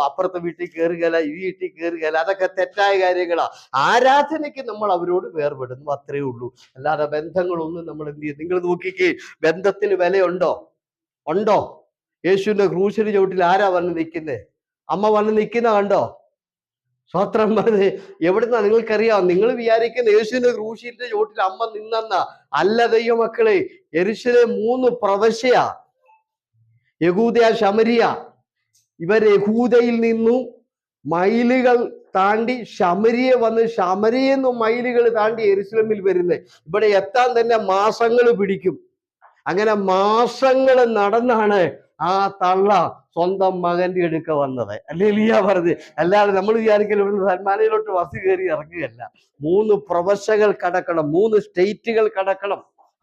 അപ്പുറത്തെ വീട്ടിൽ കയറുകയില്ല, ഈ വീട്ടിൽ കയറുകയില്ല, അതൊക്കെ തെറ്റായ കാര്യങ്ങളാ. ആരാധനയ്ക്ക് നമ്മൾ അവരോട് വേർപെടുന്നു, അത്രേ ഉള്ളൂ. അല്ലാതെ ബന്ധങ്ങളൊന്നും നമ്മൾ എന്ത് ചെയ്യും? നിങ്ങൾ നോക്കിക്കേ, ബന്ധത്തിന് വിലയുണ്ടോ? ഉണ്ടോ? യേശുവിന്റെ ക്രൂശിന് ചവിട്ടിൽ ആരാ വന്ന് നിൽക്കുന്നത്? അമ്മ വന്ന് നിൽക്കുന്ന കണ്ടോ? സ്വത്രം പറഞ്ഞ് എവിടുന്നാ? നിങ്ങൾക്കറിയാം. നിങ്ങൾ വിചാരിക്കുന്ന യേശുവിന്റെ ക്രൂശിന്റെ ചുവട്ടിൽ അമ്മ നിന്നെന്ന അല്ല ദൈവമക്കളെ. യെരൂശലേം 3 പ്രവശ്യ, യഹൂദയ, ശമരിയ. ഇവർ യഹൂദയിൽ നിന്നും മൈലുകൾ താണ്ടി ശമരിയെ വന്ന്, ശമരിയെന്നും മൈലുകൾ താണ്ടി യെരൂശലേമിൽ വരുന്നത്. ഇവിടെ എത്താൻ തന്നെ മാസങ്ങൾ പിടിക്കും. അങ്ങനെ മാസങ്ങൾ നടന്നാണ് ആ തള്ള സ്വന്തം മകന്റെ അടുക്ക വന്നത്. ഹല്ലേലൂയ പറഞ്ഞ്. അല്ലാതെ നമ്മൾ വിചാരിക്കലും ഇവിടുന്ന് സൽമാനയിലോട്ട് ബസ് കയറി ഇറങ്ങുകയല്ല. 3 പ്രവശ്യകൾ കടക്കണം, 3 സ്റ്റേറ്റുകൾ കടക്കണം.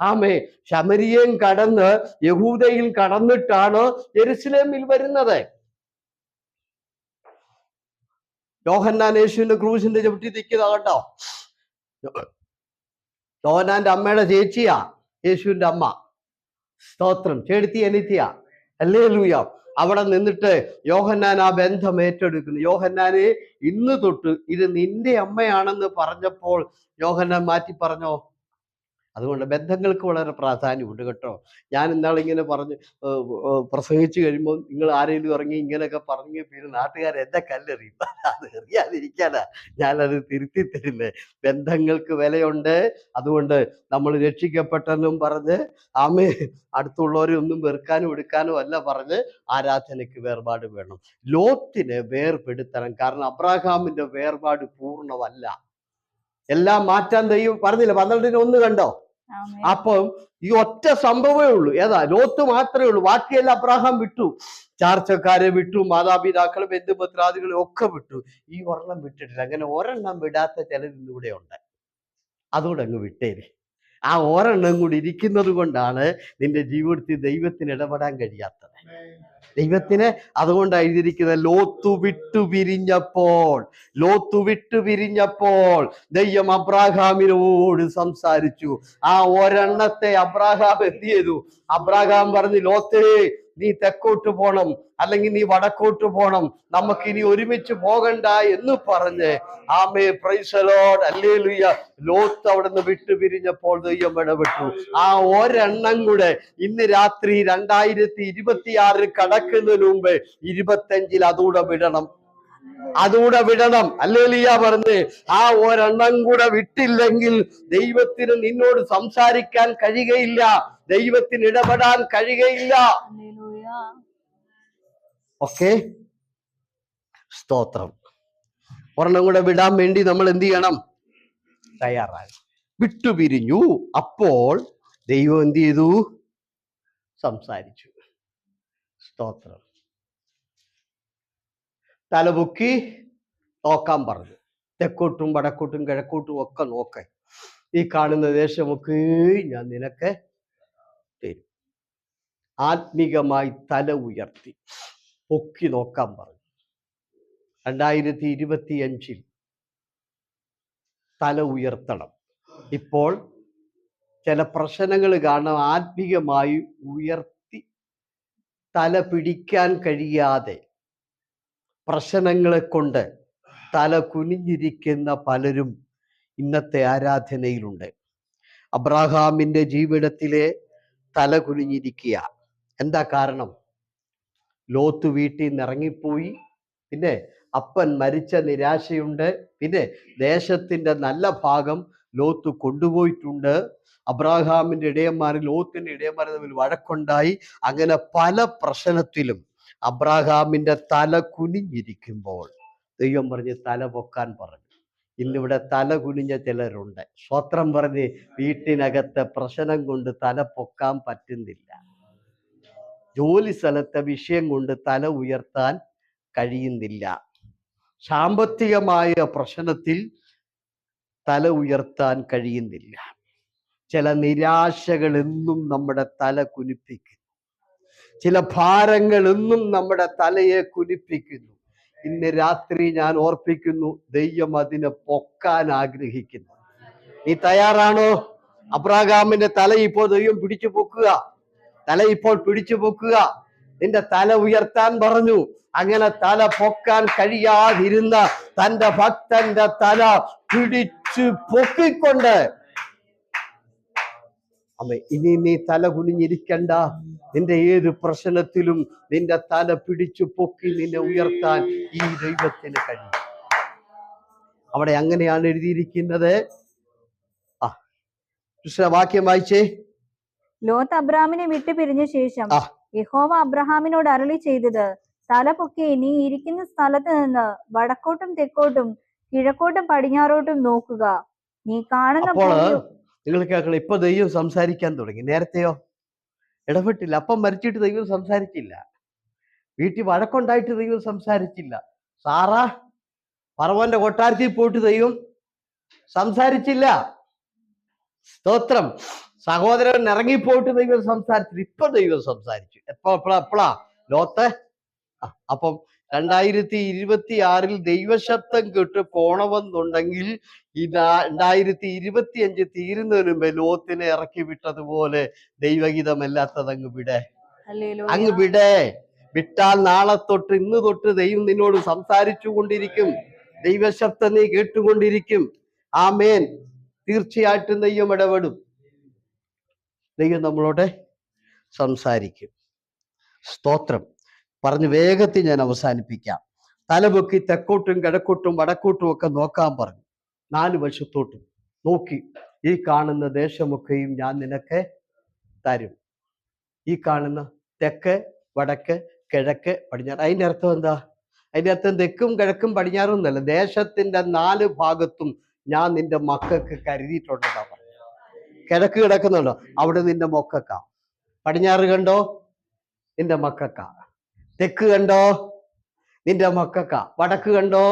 ആമേ. ശമരിയയും കടന്ന് യഹൂദയിൽ കടന്നിട്ടാണ് യെരൂശലേമിൽ വരുന്നത്. യോഹന്നാൻ യേശുവിന്റെ ക്രൂശിന്റെ ചവിട്ടി നിൽക്കുന്ന കേട്ടോ. യോഹന്നാന്റെ അമ്മയുടെ ചേച്ചിയാ യേശുവിന്റെ അമ്മ. സ്തോത്രം. ചേടുത്തി അനിത്യ. ഹല്ലേലൂയ. അവിടെ നിന്നിട്ട് യോഹന്നാൻ ആ ബന്ധം ഏറ്റെടുക്കുന്നു. യോഹന്നാനെ ഇന്ന് തൊട്ട് ഇത് നിന്റെ അമ്മയാണെന്ന് പറഞ്ഞപ്പോൾ യോഹന്നാൻ മാറ്റി പറഞ്ഞോ? അതുകൊണ്ട് ബന്ധങ്ങൾക്ക് വളരെ പ്രാധാന്യമുണ്ട് കേട്ടോ. ഞാൻ ഇന്നാളിങ്ങനെ പറഞ്ഞ് പ്രസംഗിച്ചു കഴിയുമ്പോൾ നിങ്ങൾ ആരെങ്കിലും ഇറങ്ങി ഇങ്ങനെയൊക്കെ പറഞ്ഞ് പിന്നെ നാട്ടുകാരെ എന്നെ കല്ലെറിയും. അത് എറിയാതിരിക്കാനാ ഞാനത് തിരുത്തി തരുന്നത്. ബന്ധങ്ങൾക്ക് വിലയുണ്ട്. അതുകൊണ്ട് നമ്മൾ രക്ഷിക്കപ്പെട്ടെന്നും പറഞ്ഞ് ആമേ അടുത്തുള്ളവരെ ഒന്നും വെറുക്കാനും എടുക്കാനും അല്ല പറഞ്ഞ് ആരാധനയ്ക്ക് വേർപാട് വേണം. ലോത്തിനെ വേർപെടുത്തണം. കാരണം അബ്രാഹാമിന്റെ വേർപാട് പൂർണ്ണമല്ല. എല്ലാം മാറ്റാൻ ദൈവം പറഞ്ഞില്ല. 12-1 കണ്ടോ? അപ്പം ഈ ഒറ്റ സംഭവമേ ഉള്ളൂ. ഏതാ? ലോത്ത് മാത്രമേ ഉള്ളൂ. ബാക്കിയെല്ലാം അബ്രാഹാം വിട്ടു. ചാർച്ചക്കാരെ വിട്ടു, മാതാപിതാക്കളും ബന്ധുമിത്രാദികളെ ഒക്കെ വിട്ടു. ഈ ഒരെണ്ണം വിട്ടിട്ടില്ല. അങ്ങനെ ഒരെണ്ണം വിടാത്ത ചിലർ ഇന്നിവിടെ ഉണ്ട്. അതുകൂടെ അങ്ങ് വിട്ടേര്. ആ ഒരെണ്ണം കൂടി ഇരിക്കുന്നത് കൊണ്ടാണ് നിന്റെ ജീവിതത്തിൽ ദൈവത്തിന് ഇടപെടാൻ കഴിയാത്തത്. ദൈവത്തിന് അതുകൊണ്ടാണ് എഴുതിയിരിക്കുന്നത്, ലോത്തു വിട്ടു പിരിഞ്ഞപ്പോൾ ദൈവം അബ്രാഹാമിനോട് സംസാരിച്ചു. ആ ഒരെണ്ണത്തെ അബ്രാഹാം എന്ത് ചെയ്തു? അബ്രാഹാം പറഞ്ഞു, ലോത്തേ നീ തെക്കോട്ട് പോണം, അല്ലെങ്കിൽ നീ വടക്കോട്ട് പോണം, നമുക്കിനി ഒരുമിച്ച് പോകണ്ട എന്ന് പറഞ്ഞ് ആമേ price the Lord hallelujah Lot അവിടുന്ന് വിട്ടുപിരിഞ്ഞപ്പോൾ ദൈവം ഇടപെട്ടു. ആ ഒരെണ്ണം കൂടെ ഇന്ന് രാത്രി 2026 കടക്കുന്നതിന് മുമ്പ് 25 അതൂടെ വിടണം, അതൂടെ വിടണം. ഹല്ലേലൂയ പറഞ്ഞ് ആ ഒരെണ്ണം കൂടെ വിട്ടില്ലെങ്കിൽ ദൈവത്തിന് നിന്നോട് സംസാരിക്കാൻ കഴിയുകയില്ല, ദൈവത്തിന് ഇടപെടാൻ കഴിയുകയില്ല. ഓക്കെ, സ്തോത്രം. ഒരെണ്ണം കൂടെ വിടാൻ വേണ്ടി നമ്മൾ എന്ത് ചെയ്യണം? തയ്യാറായി. വിട്ടുപിരിഞ്ഞു. അപ്പോൾ ദൈവം എന്ത് ചെയ്തു? സംസാരിച്ചു. സ്തോത്രം. തലപൊക്കി നോക്കാൻ പറഞ്ഞു. തെക്കോട്ടും വടക്കോട്ടും കിഴക്കോട്ടും ഒക്കെ നോക്കാൻ. ഈ കാണുന്ന ദേശമൊക്കെ ഞാൻ നിനക്ക് തരും. ആത്മീകമായി തല ഉയർത്തി പൊക്കി നോക്കാൻ പറഞ്ഞു. 2025 തല ഉയർത്തണം. ഇപ്പോൾ ചില പ്രശ്നങ്ങൾ കാരണം ആത്മീകമായി ഉയർത്തി തല പിടിക്കാൻ കഴിയാതെ പ്രശ്നങ്ങളെ കൊണ്ട് തല കുനിഞ്ഞിരിക്കുന്ന പലരും ഇന്നത്തെ ആരാധനയിലുണ്ട്. അബ്രാഹാമിന്റെ ജീവിതത്തിലെ തല കുനിഞ്ഞിരിക്കുക. എന്താ കാരണം? ലോത്ത് വീട്ടിൽ നിന്ന് ഇറങ്ങിപ്പോയി, പിന്നെ അപ്പൻ മരിച്ച നിരാശയുണ്ട്, പിന്നെ ദേശത്തിന്റെ നല്ല ഭാഗം ലോത്ത് കൊണ്ടുപോയിട്ടുണ്ട്. അബ്രാഹാമിന്റെ ഇടയന്മാരും ലോത്തിന്റെ ഇടയന്മാരും തമ്മിൽ വഴക്കുണ്ടായി. അങ്ങനെ പല പ്രശ്നത്തിലും അബ്രാഹാമിന്റെ തല കുനിഞ്ഞിരിക്കുമ്പോൾ ദൈവം പറഞ്ഞ് തല പൊക്കാൻ പറഞ്ഞു. ഇന്നിവിടെ തല കുനിഞ്ഞ ചിലരുണ്ട്. സ്വത്രം പറഞ്ഞ് വീട്ടിനകത്തെ പ്രശ്നം കൊണ്ട് തല പൊക്കാൻ പറ്റുന്നില്ല. ജോലി സ്ഥലത്തെ വിഷയം കൊണ്ട് തല ഉയർത്താൻ കഴിയുന്നില്ല. സാമ്പത്തികമായ പ്രശ്നത്തിൽ തല ഉയർത്താൻ കഴിയുന്നില്ല. ചില നിരാശകൾ എന്നും നമ്മുടെ തല കുനിപ്പിക്കുന്നു. ചില ഭാരങ്ങൾ എന്നും നമ്മുടെ തലയെ കുനിപ്പിക്കുന്നു. ഇന്ന് രാത്രി ഞാൻ ഓർപ്പിക്കുന്നു, ദൈവം അതിനെ പൊക്കാൻ ആഗ്രഹിക്കുന്നു. നീ തയ്യാറാണോ? അബ്രാഹാമിന്റെ തല ഇപ്പോൾ ദൈവം പിടിച്ചു പൊക്കുക. തല ഇപ്പോൾ പിടിച്ചു പൊക്കുക. നിന്റെ തല ഉയർത്താൻ പറഞ്ഞു. അങ്ങനെ തല പൊക്കാൻ കഴിയാതിരുന്ന തന്റെ ഭക്തന്റെ തല പിടിച്ചു പൊക്കിക്കൊണ്ട് അമ്മ ഇനി നീ തല കുനിഞ്ഞിരിക്കണ്ട. നിന്റെ ഏത് പ്രശ്നത്തിലും നിന്റെ തല പിടിച്ചു പൊക്കി നിന്നെ ഉയർത്താൻ ഈ ദൈവത്തിന് കഴിയും. അവിടെ അങ്ങനെയാണ് എഴുതിയിരിക്കുന്നത്. വാക്യം വായിച്ചേ. ലോത്ത് അബ്രാമിനെ വിട്ടു പിരിഞ്ഞ ശേഷം യഹോവ അബ്രഹാമിനോട് അരുളി ചെയ്തത്, തല പൊക്കി നീ ഇരിക്കുന്ന സ്ഥലത്ത് നിന്ന് വടക്കോട്ടും തെക്കോട്ടും കിഴക്കോട്ടും പടിഞ്ഞാറോട്ടും നോക്കുക. നീ കാണുന്ന നിങ്ങൾ കേൾക്കണം, ഇപ്പൊ ദൈവം സംസാരിക്കാൻ തുടങ്ങി. നേരത്തെയോ ഇടപെട്ടില്ല. അപ്പം മരിച്ചിട്ട് ദൈവം സംസാരിച്ചില്ല. വീട്ടിൽ വഴക്കുണ്ടായിട്ട് ദൈവം സംസാരിച്ചില്ല. സാറാ ഫറവോന്റെ കൊട്ടാരത്തിൽ പോയിട്ട് ദൈവം സംസാരിച്ചില്ല. സ്തോത്രം. സഹോദരൻ ഇറങ്ങിപ്പോയിട്ട് ദൈവം സംസാരിച്ചില്ല. ഇപ്പൊ ദൈവം സംസാരിച്ചു. എപ്പോഴാ ലോത്ത്? അപ്പം 2026 ദൈവശബ്ദം കേട്ട് പോണമെന്നുണ്ടെങ്കിൽ ഈ 2025 തീരുന്നതിന് മുമ്പ് ലോത്തിനെ ഇറക്കി വിട്ടതുപോലെ ദൈവഗീതമല്ലാത്തത് അങ്ങ് വിടേ. അങ്ങ് വിടേ. വിട്ടാൽ നാളെ തൊട്ട് ഇന്ന് തൊട്ട് ദൈവം നിന്നോട് സംസാരിച്ചു കൊണ്ടിരിക്കും. ദൈവശബ്ദം നീ കേട്ടുകൊണ്ടിരിക്കും. ആമേൻ. തീർച്ചയായിട്ടും ദൈവം ഇടപെടും. ദൈവം നമ്മളോട് സംസാരിക്കും. സ്തോത്രം. പറഞ്ഞ് വേഗത്തിൽ ഞാൻ അവസാനിപ്പിക്കാം. തലപൊക്കി തെക്കോട്ടും കിഴക്കോട്ടും വടക്കോട്ടും ഒക്കെ നോക്കാൻ പറഞ്ഞു. 4 വശത്തോട്ടും നോക്കി. ഈ കാണുന്ന ദേശമൊക്കെയും ഞാൻ നിനക്ക് തരും. ഈ കാണുന്ന തെക്ക് വടക്ക് കിഴക്ക് പടിഞ്ഞാറ്. അതിൻ്റെ അർത്ഥം എന്താ? അതിൻ്റെ അർത്ഥം തെക്കും കിഴക്കും പടിഞ്ഞാറും എന്നല്ല, ദേശത്തിന്റെ 4 ഭാഗത്തും ഞാൻ നിന്റെ മക്കൾക്ക് കരുതിയിട്ടുണ്ടെന്നാ പറഞ്ഞു. കിഴക്ക് കിടക്കുന്നുണ്ടോ? അവിടെ നിന്റെ മക്കൾക്കാ. പടിഞ്ഞാറ് കണ്ടോ? നിന്റെ മക്കൾക്കാ. തെക്ക് കണ്ടോ? നിന്റെ മക്കൾക്കാ. വടക്ക് കണ്ടോ?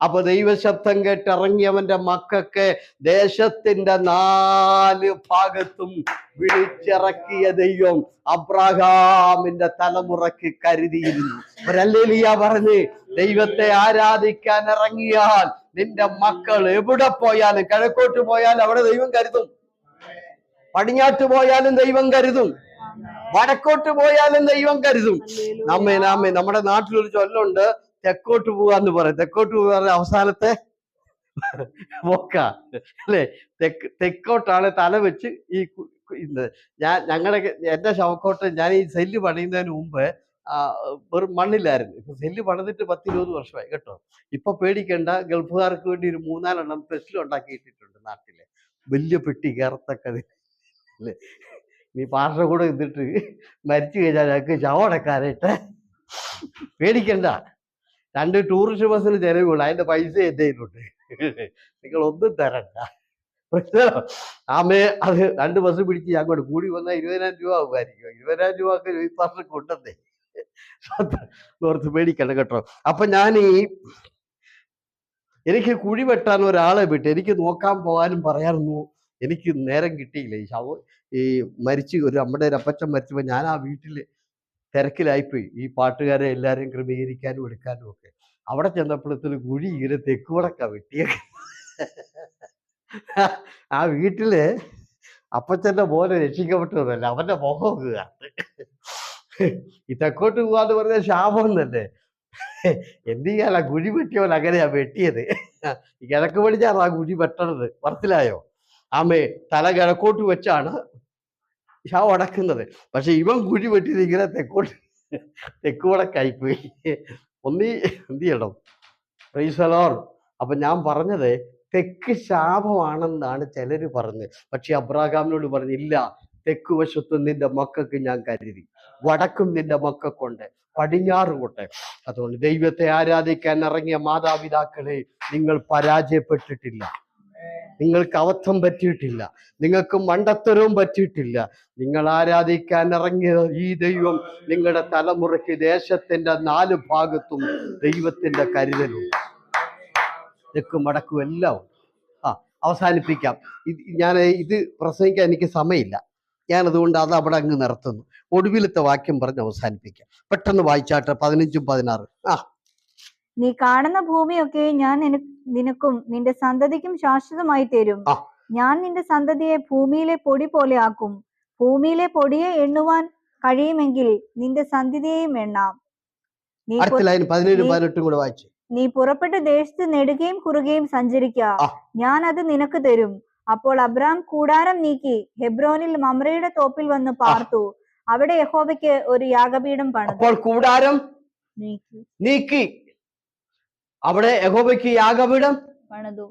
അപ്പൊ ദൈവശബ്ദം കേട്ടിറങ്ങിയവന്റെ മക്കൾക്ക് ദേശത്തിന്റെ 4 ഭാഗത്തും വിളിച്ചിറക്കിയ ദൈവം അബ്രഹാമിന്റെ തലമുറയ്ക്ക് കരുതിയിരുന്നു. ഹല്ലേലൂയ പറഞ്ഞ് ദൈവത്തെ ആരാധിക്കാൻ ഇറങ്ങിയാൽ നിന്റെ മക്കൾ എവിടെ പോയാലും, കിഴക്കോട്ട് പോയാലും അവിടെ ദൈവം കരുതും, പടിഞ്ഞാട്ട് പോയാലും ദൈവം കരുതും. വടക്കോട്ട് പോയാലും ദൈവം കരുതും. നമ്മെ നമ്മുടെ നാട്ടിലൊരു ചൊല്ലുണ്ട്, തെക്കോട്ട് പോവാന്ന് പറയും. തെക്കോട്ട് പോകാൻ അവസാനത്തെ പോക്ക അല്ലേ? തെക്കോട്ടാണ് തല വെച്ച് ഈ ഞങ്ങളുടെ എന്റെ ശവക്കോട്ട് ഞാൻ ഈ സെല്ല് പണിയുന്നതിന് മുമ്പ് വെറും മണ്ണില്ലായിരുന്നു. ഇപ്പൊ സെല്ല് പണിതിട്ട് 10-20 വർഷമായി കേട്ടോ. ഇപ്പൊ പേടിക്കണ്ട, ഗൾഫുകാർക്ക് വേണ്ടി ഒരു 3-4 പ്രസ്സിൽ ഉണ്ടാക്കിയിട്ടിട്ടുണ്ട് നാട്ടില്. വലിയ പെട്ടി കയറത്തക്കത് അല്ലേ? നീ പാർട്ട കൂടെ നിന്നിട്ട് മരിച്ചു കഴിഞ്ഞാൽ ഞങ്ങൾക്ക് ശവടക്കാനായിട്ട് പേടിക്കണ്ട. 2 ടൂറിസ്റ്റ് ബസ്സിന് ചെലവുള്ളൂ, അതിന്റെ പൈസ എന്റെ കയ്യിലുണ്ട്. നിങ്ങൾ ഒന്നും തരണ്ട. ആമേ അത് 2 ബസ് പിടിച്ച് അങ്ങോട്ട് കൂടി വന്നാൽ 20,000 രൂപ ആകുമായിരിക്കും. 20,000 രൂപ ഒക്കെ ഈ പാർട്ടി കൊണ്ടേ ഓർത്ത് പേടിക്കണ്ട കേട്ടോ. അപ്പൊ എനിക്ക് കുഴി വെട്ടാൻ ഒരാളെ വിട്ട് എനിക്ക് നോക്കാൻ പോകാനും പറയാനൊന്നും എനിക്ക് നേരം കിട്ടിയില്ല. ഈ മരിച്ച് നമ്മുടെ ഒരു അപ്പച്ചൻ മരിച്ചപ്പോൾ ഞാൻ ആ വീട്ടില് തിരക്കിലായിപ്പോയി, ഈ പാട്ടുകാരെ എല്ലാരെയും ക്രമീകരിക്കാനും എടുക്കാനും ഒക്കെ. അവിടെ ചെന്നപ്പോഴത്തേന് കുഴി ഇങ്ങനെ തെക്കുവടക്കാ വെട്ടിയ. ആ വീട്ടില് അപ്പച്ചന്റെ പോലെ രക്ഷിക്കപ്പെട്ടതല്ല, അവന്റെ മുഖം കാണുന്നത്. ഈ തെക്കോട്ട് പോവാന്ന് പറഞ്ഞ ശാപം തന്നെ. എന്ത് ചെയ്യാനാ, കുഴി വെട്ടിയവൻ അങ്ങനെയാ വെട്ടിയത്. ഈ കിഴക്ക് പടിഞ്ഞാണ് ആ കുഴി വെട്ടണത്, മനസ്സിലായോ? ആമേ തല കിഴക്കോട്ട് വെച്ചാണ് ശവം അടക്കുന്നത്. പക്ഷെ ഇവൻ കുഴി വെട്ടിയത് ഇങ്ങനെ തെക്കുവടക്കായിപ്പോയി. എന്ത് ചെയ്യണം? Price the Lord. അപ്പൊ ഞാൻ പറഞ്ഞത് തെക്ക് ശാപമാണെന്നാണ് ചിലര് പറഞ്ഞത്. പക്ഷെ അബ്രാഹാമിനോട് പറഞ്ഞില്ല, തെക്ക് വശത്തും നിന്റെ മക്കൾക്ക് ഞാൻ കരുതി, വടക്കും നിന്റെ മക്കൾക്കുണ്ട്, പടിഞ്ഞാറുകൊണ്ട്. അതുകൊണ്ട് ദൈവത്തെ ആരാധിക്കാൻ ഇറങ്ങിയ മാതാപിതാക്കളെ, നിങ്ങൾ പരാജയപ്പെട്ടിട്ടില്ല, നിങ്ങൾക്ക് അബദ്ധം പറ്റിയിട്ടില്ല, നിങ്ങൾക്ക് മണ്ടത്തരവും പറ്റിയിട്ടില്ല. നിങ്ങൾ ആരാധിക്കാൻ ഇറങ്ങിയ ഈ ദൈവം നിങ്ങളുടെ തലമുറയ്ക്ക് ദേശത്തിന്റെ 4 ഭാഗത്തും ദൈവത്തിന്റെ കരുതലുണ്ട്. തെക്കും വടക്കും എല്ലാം ഉണ്ട്. അവസാനിപ്പിക്കാം. ഇത് പ്രസംഗിക്കാൻ എനിക്ക് സമയമില്ല, ഞാനതുകൊണ്ട് അത് അവിടെ അങ്ങ് നിർത്തുന്നു. ഒടുവിലത്തെ വാക്യം പറഞ്ഞ് അവസാനിപ്പിക്കാം. പെട്ടെന്ന് വായിച്ചാട്ടെ, 15ഉം 16. നീ കാണുന്ന ഭൂമിയൊക്കെ ഞാൻ നിനക്കും നിന്റെ സന്തതിക്കും ശാശ്വതമായി തരും. ഞാൻ നിന്റെ സന്തതിയെ ഭൂമിയിലെ പൊടി പോലെ ആക്കും. ഭൂമിയിലെ പൊടിയെ എണ്ണുവാൻ കഴിയുമെങ്കിൽ നിന്റെ സന്തതിയെയും എണ്ണാം. നീ പുറപ്പെട്ട് ദേശത്ത് നെടുകയും കുറുകയും സഞ്ചരിക്കുക, ഞാൻ അത് നിനക്ക് തരും. അപ്പോൾ അബ്രാം കൂടാരം നീക്കി ഹെബ്രോനിൽ മമ്രയുടെ തോപ്പിൽ വന്ന് പാർത്തു. അവിടെ യഹോവയ്ക്ക് ഒരു യാഗപീഠം പണിതു. അപ്പോൾ കൂടാരം നീക്കി അവിടെ യഹോവയ്ക്ക് യാഗപീഠം പണിതു.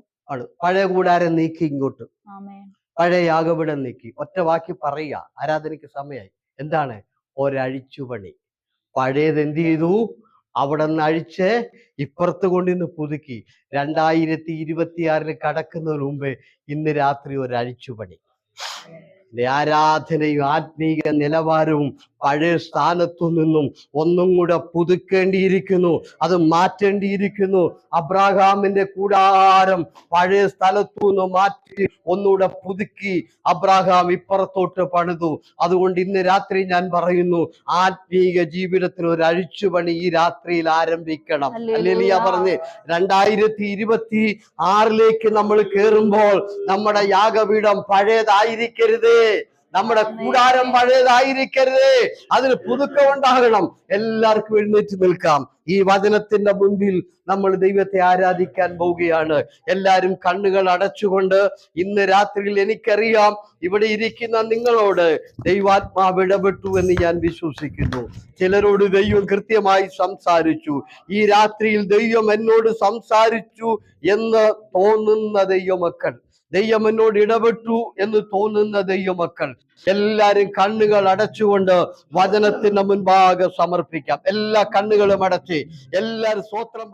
പഴയ കൂടാരം നീക്കി ഇങ്ങോട്ട്, പഴയ യാഗപീഠം നീക്കി. ഒറ്റ വാക്കി പറയുക, ആരാധനയ്ക്ക് സമയമായി. എന്താണ്? ഒരഴിച്ചുപണി. പഴയത് എന്ത് ചെയ്തു? അവിടെ നിന്ന് അഴിച്ച് ഇപ്പുറത്ത് കൊണ്ടിന്ന് പുതുക്കി. 2026 കടക്കുന്നതിന് മുമ്പേ ഇന്ന് രാത്രി ഒരു അഴിച്ചുപണി. ആരാധനയും ആത്മീയ നിലവാരവും പഴയ സ്ഥാനത്തു നിന്നും ഒന്നും കൂടെ പുതുക്കേണ്ടിയിരിക്കുന്നു, അത് മാറ്റേണ്ടിയിരിക്കുന്നു. അബ്രാഹാമിന്റെ കൂടാരം പഴയ സ്ഥലത്തു നിന്ന് മാറ്റി ഒന്നുകൂടെ പുതുക്കി അബ്രാഹാം ഇപ്പുറത്തോട്ട് പണിതു. അതുകൊണ്ട് ഇന്ന് രാത്രി ഞാൻ പറയുന്നു, ആത്മീയ ജീവിതത്തിന് ഒരു അഴിച്ചുപണി ഈ രാത്രിയിൽ ആരംഭിക്കണം. ഹല്ലേലൂയ പറഞ്ഞ് 2026 നമ്മൾ കയറുമ്പോൾ നമ്മുടെ യാഗപീഠം പഴയതായിരിക്കരുത്, നമ്മുടെ കൂടാരം പഴയതായിരിക്കരുത്, അതിന് പുതുക്കം ഉണ്ടാകണം. എല്ലാവർക്കും എഴുന്നേറ്റ് നിൽക്കാം. ഈ വചനത്തിന്റെ മുൻപിൽ നമ്മൾ ദൈവത്തെ ആരാധിക്കാൻ പോവുകയാണ്. എല്ലാവരും കണ്ണുകൾ അടച്ചുകൊണ്ട് ഇന്ന് രാത്രിയിൽ എനിക്കറിയാം ഇവിടെ ഇരിക്കുന്ന നിങ്ങളോട് ദൈവാത്മാവ് ഇടപെട്ടു എന്ന് ഞാൻ വിശ്വസിക്കുന്നു. ചിലരോട് ദൈവം കൃത്യമായി സംസാരിച്ചു. ഈ രാത്രിയിൽ ദൈവം എന്നോട് സംസാരിച്ചു എന്ന് തോന്നുന്ന ദൈവമക്കൾ, ദൈവം എന്നോട് ഇടപെട്ടു എന്ന് തോന്നുന്ന ദൈവമക്കൾ എല്ലാരും കണ്ണുകൾ അടച്ചുകൊണ്ട് വചനത്തിന്റെ മുൻപാകെ സമർപ്പിക്കാം. എല്ലാ കണ്ണുകളും അടച്ച് എല്ലാരും സ്തോത്രം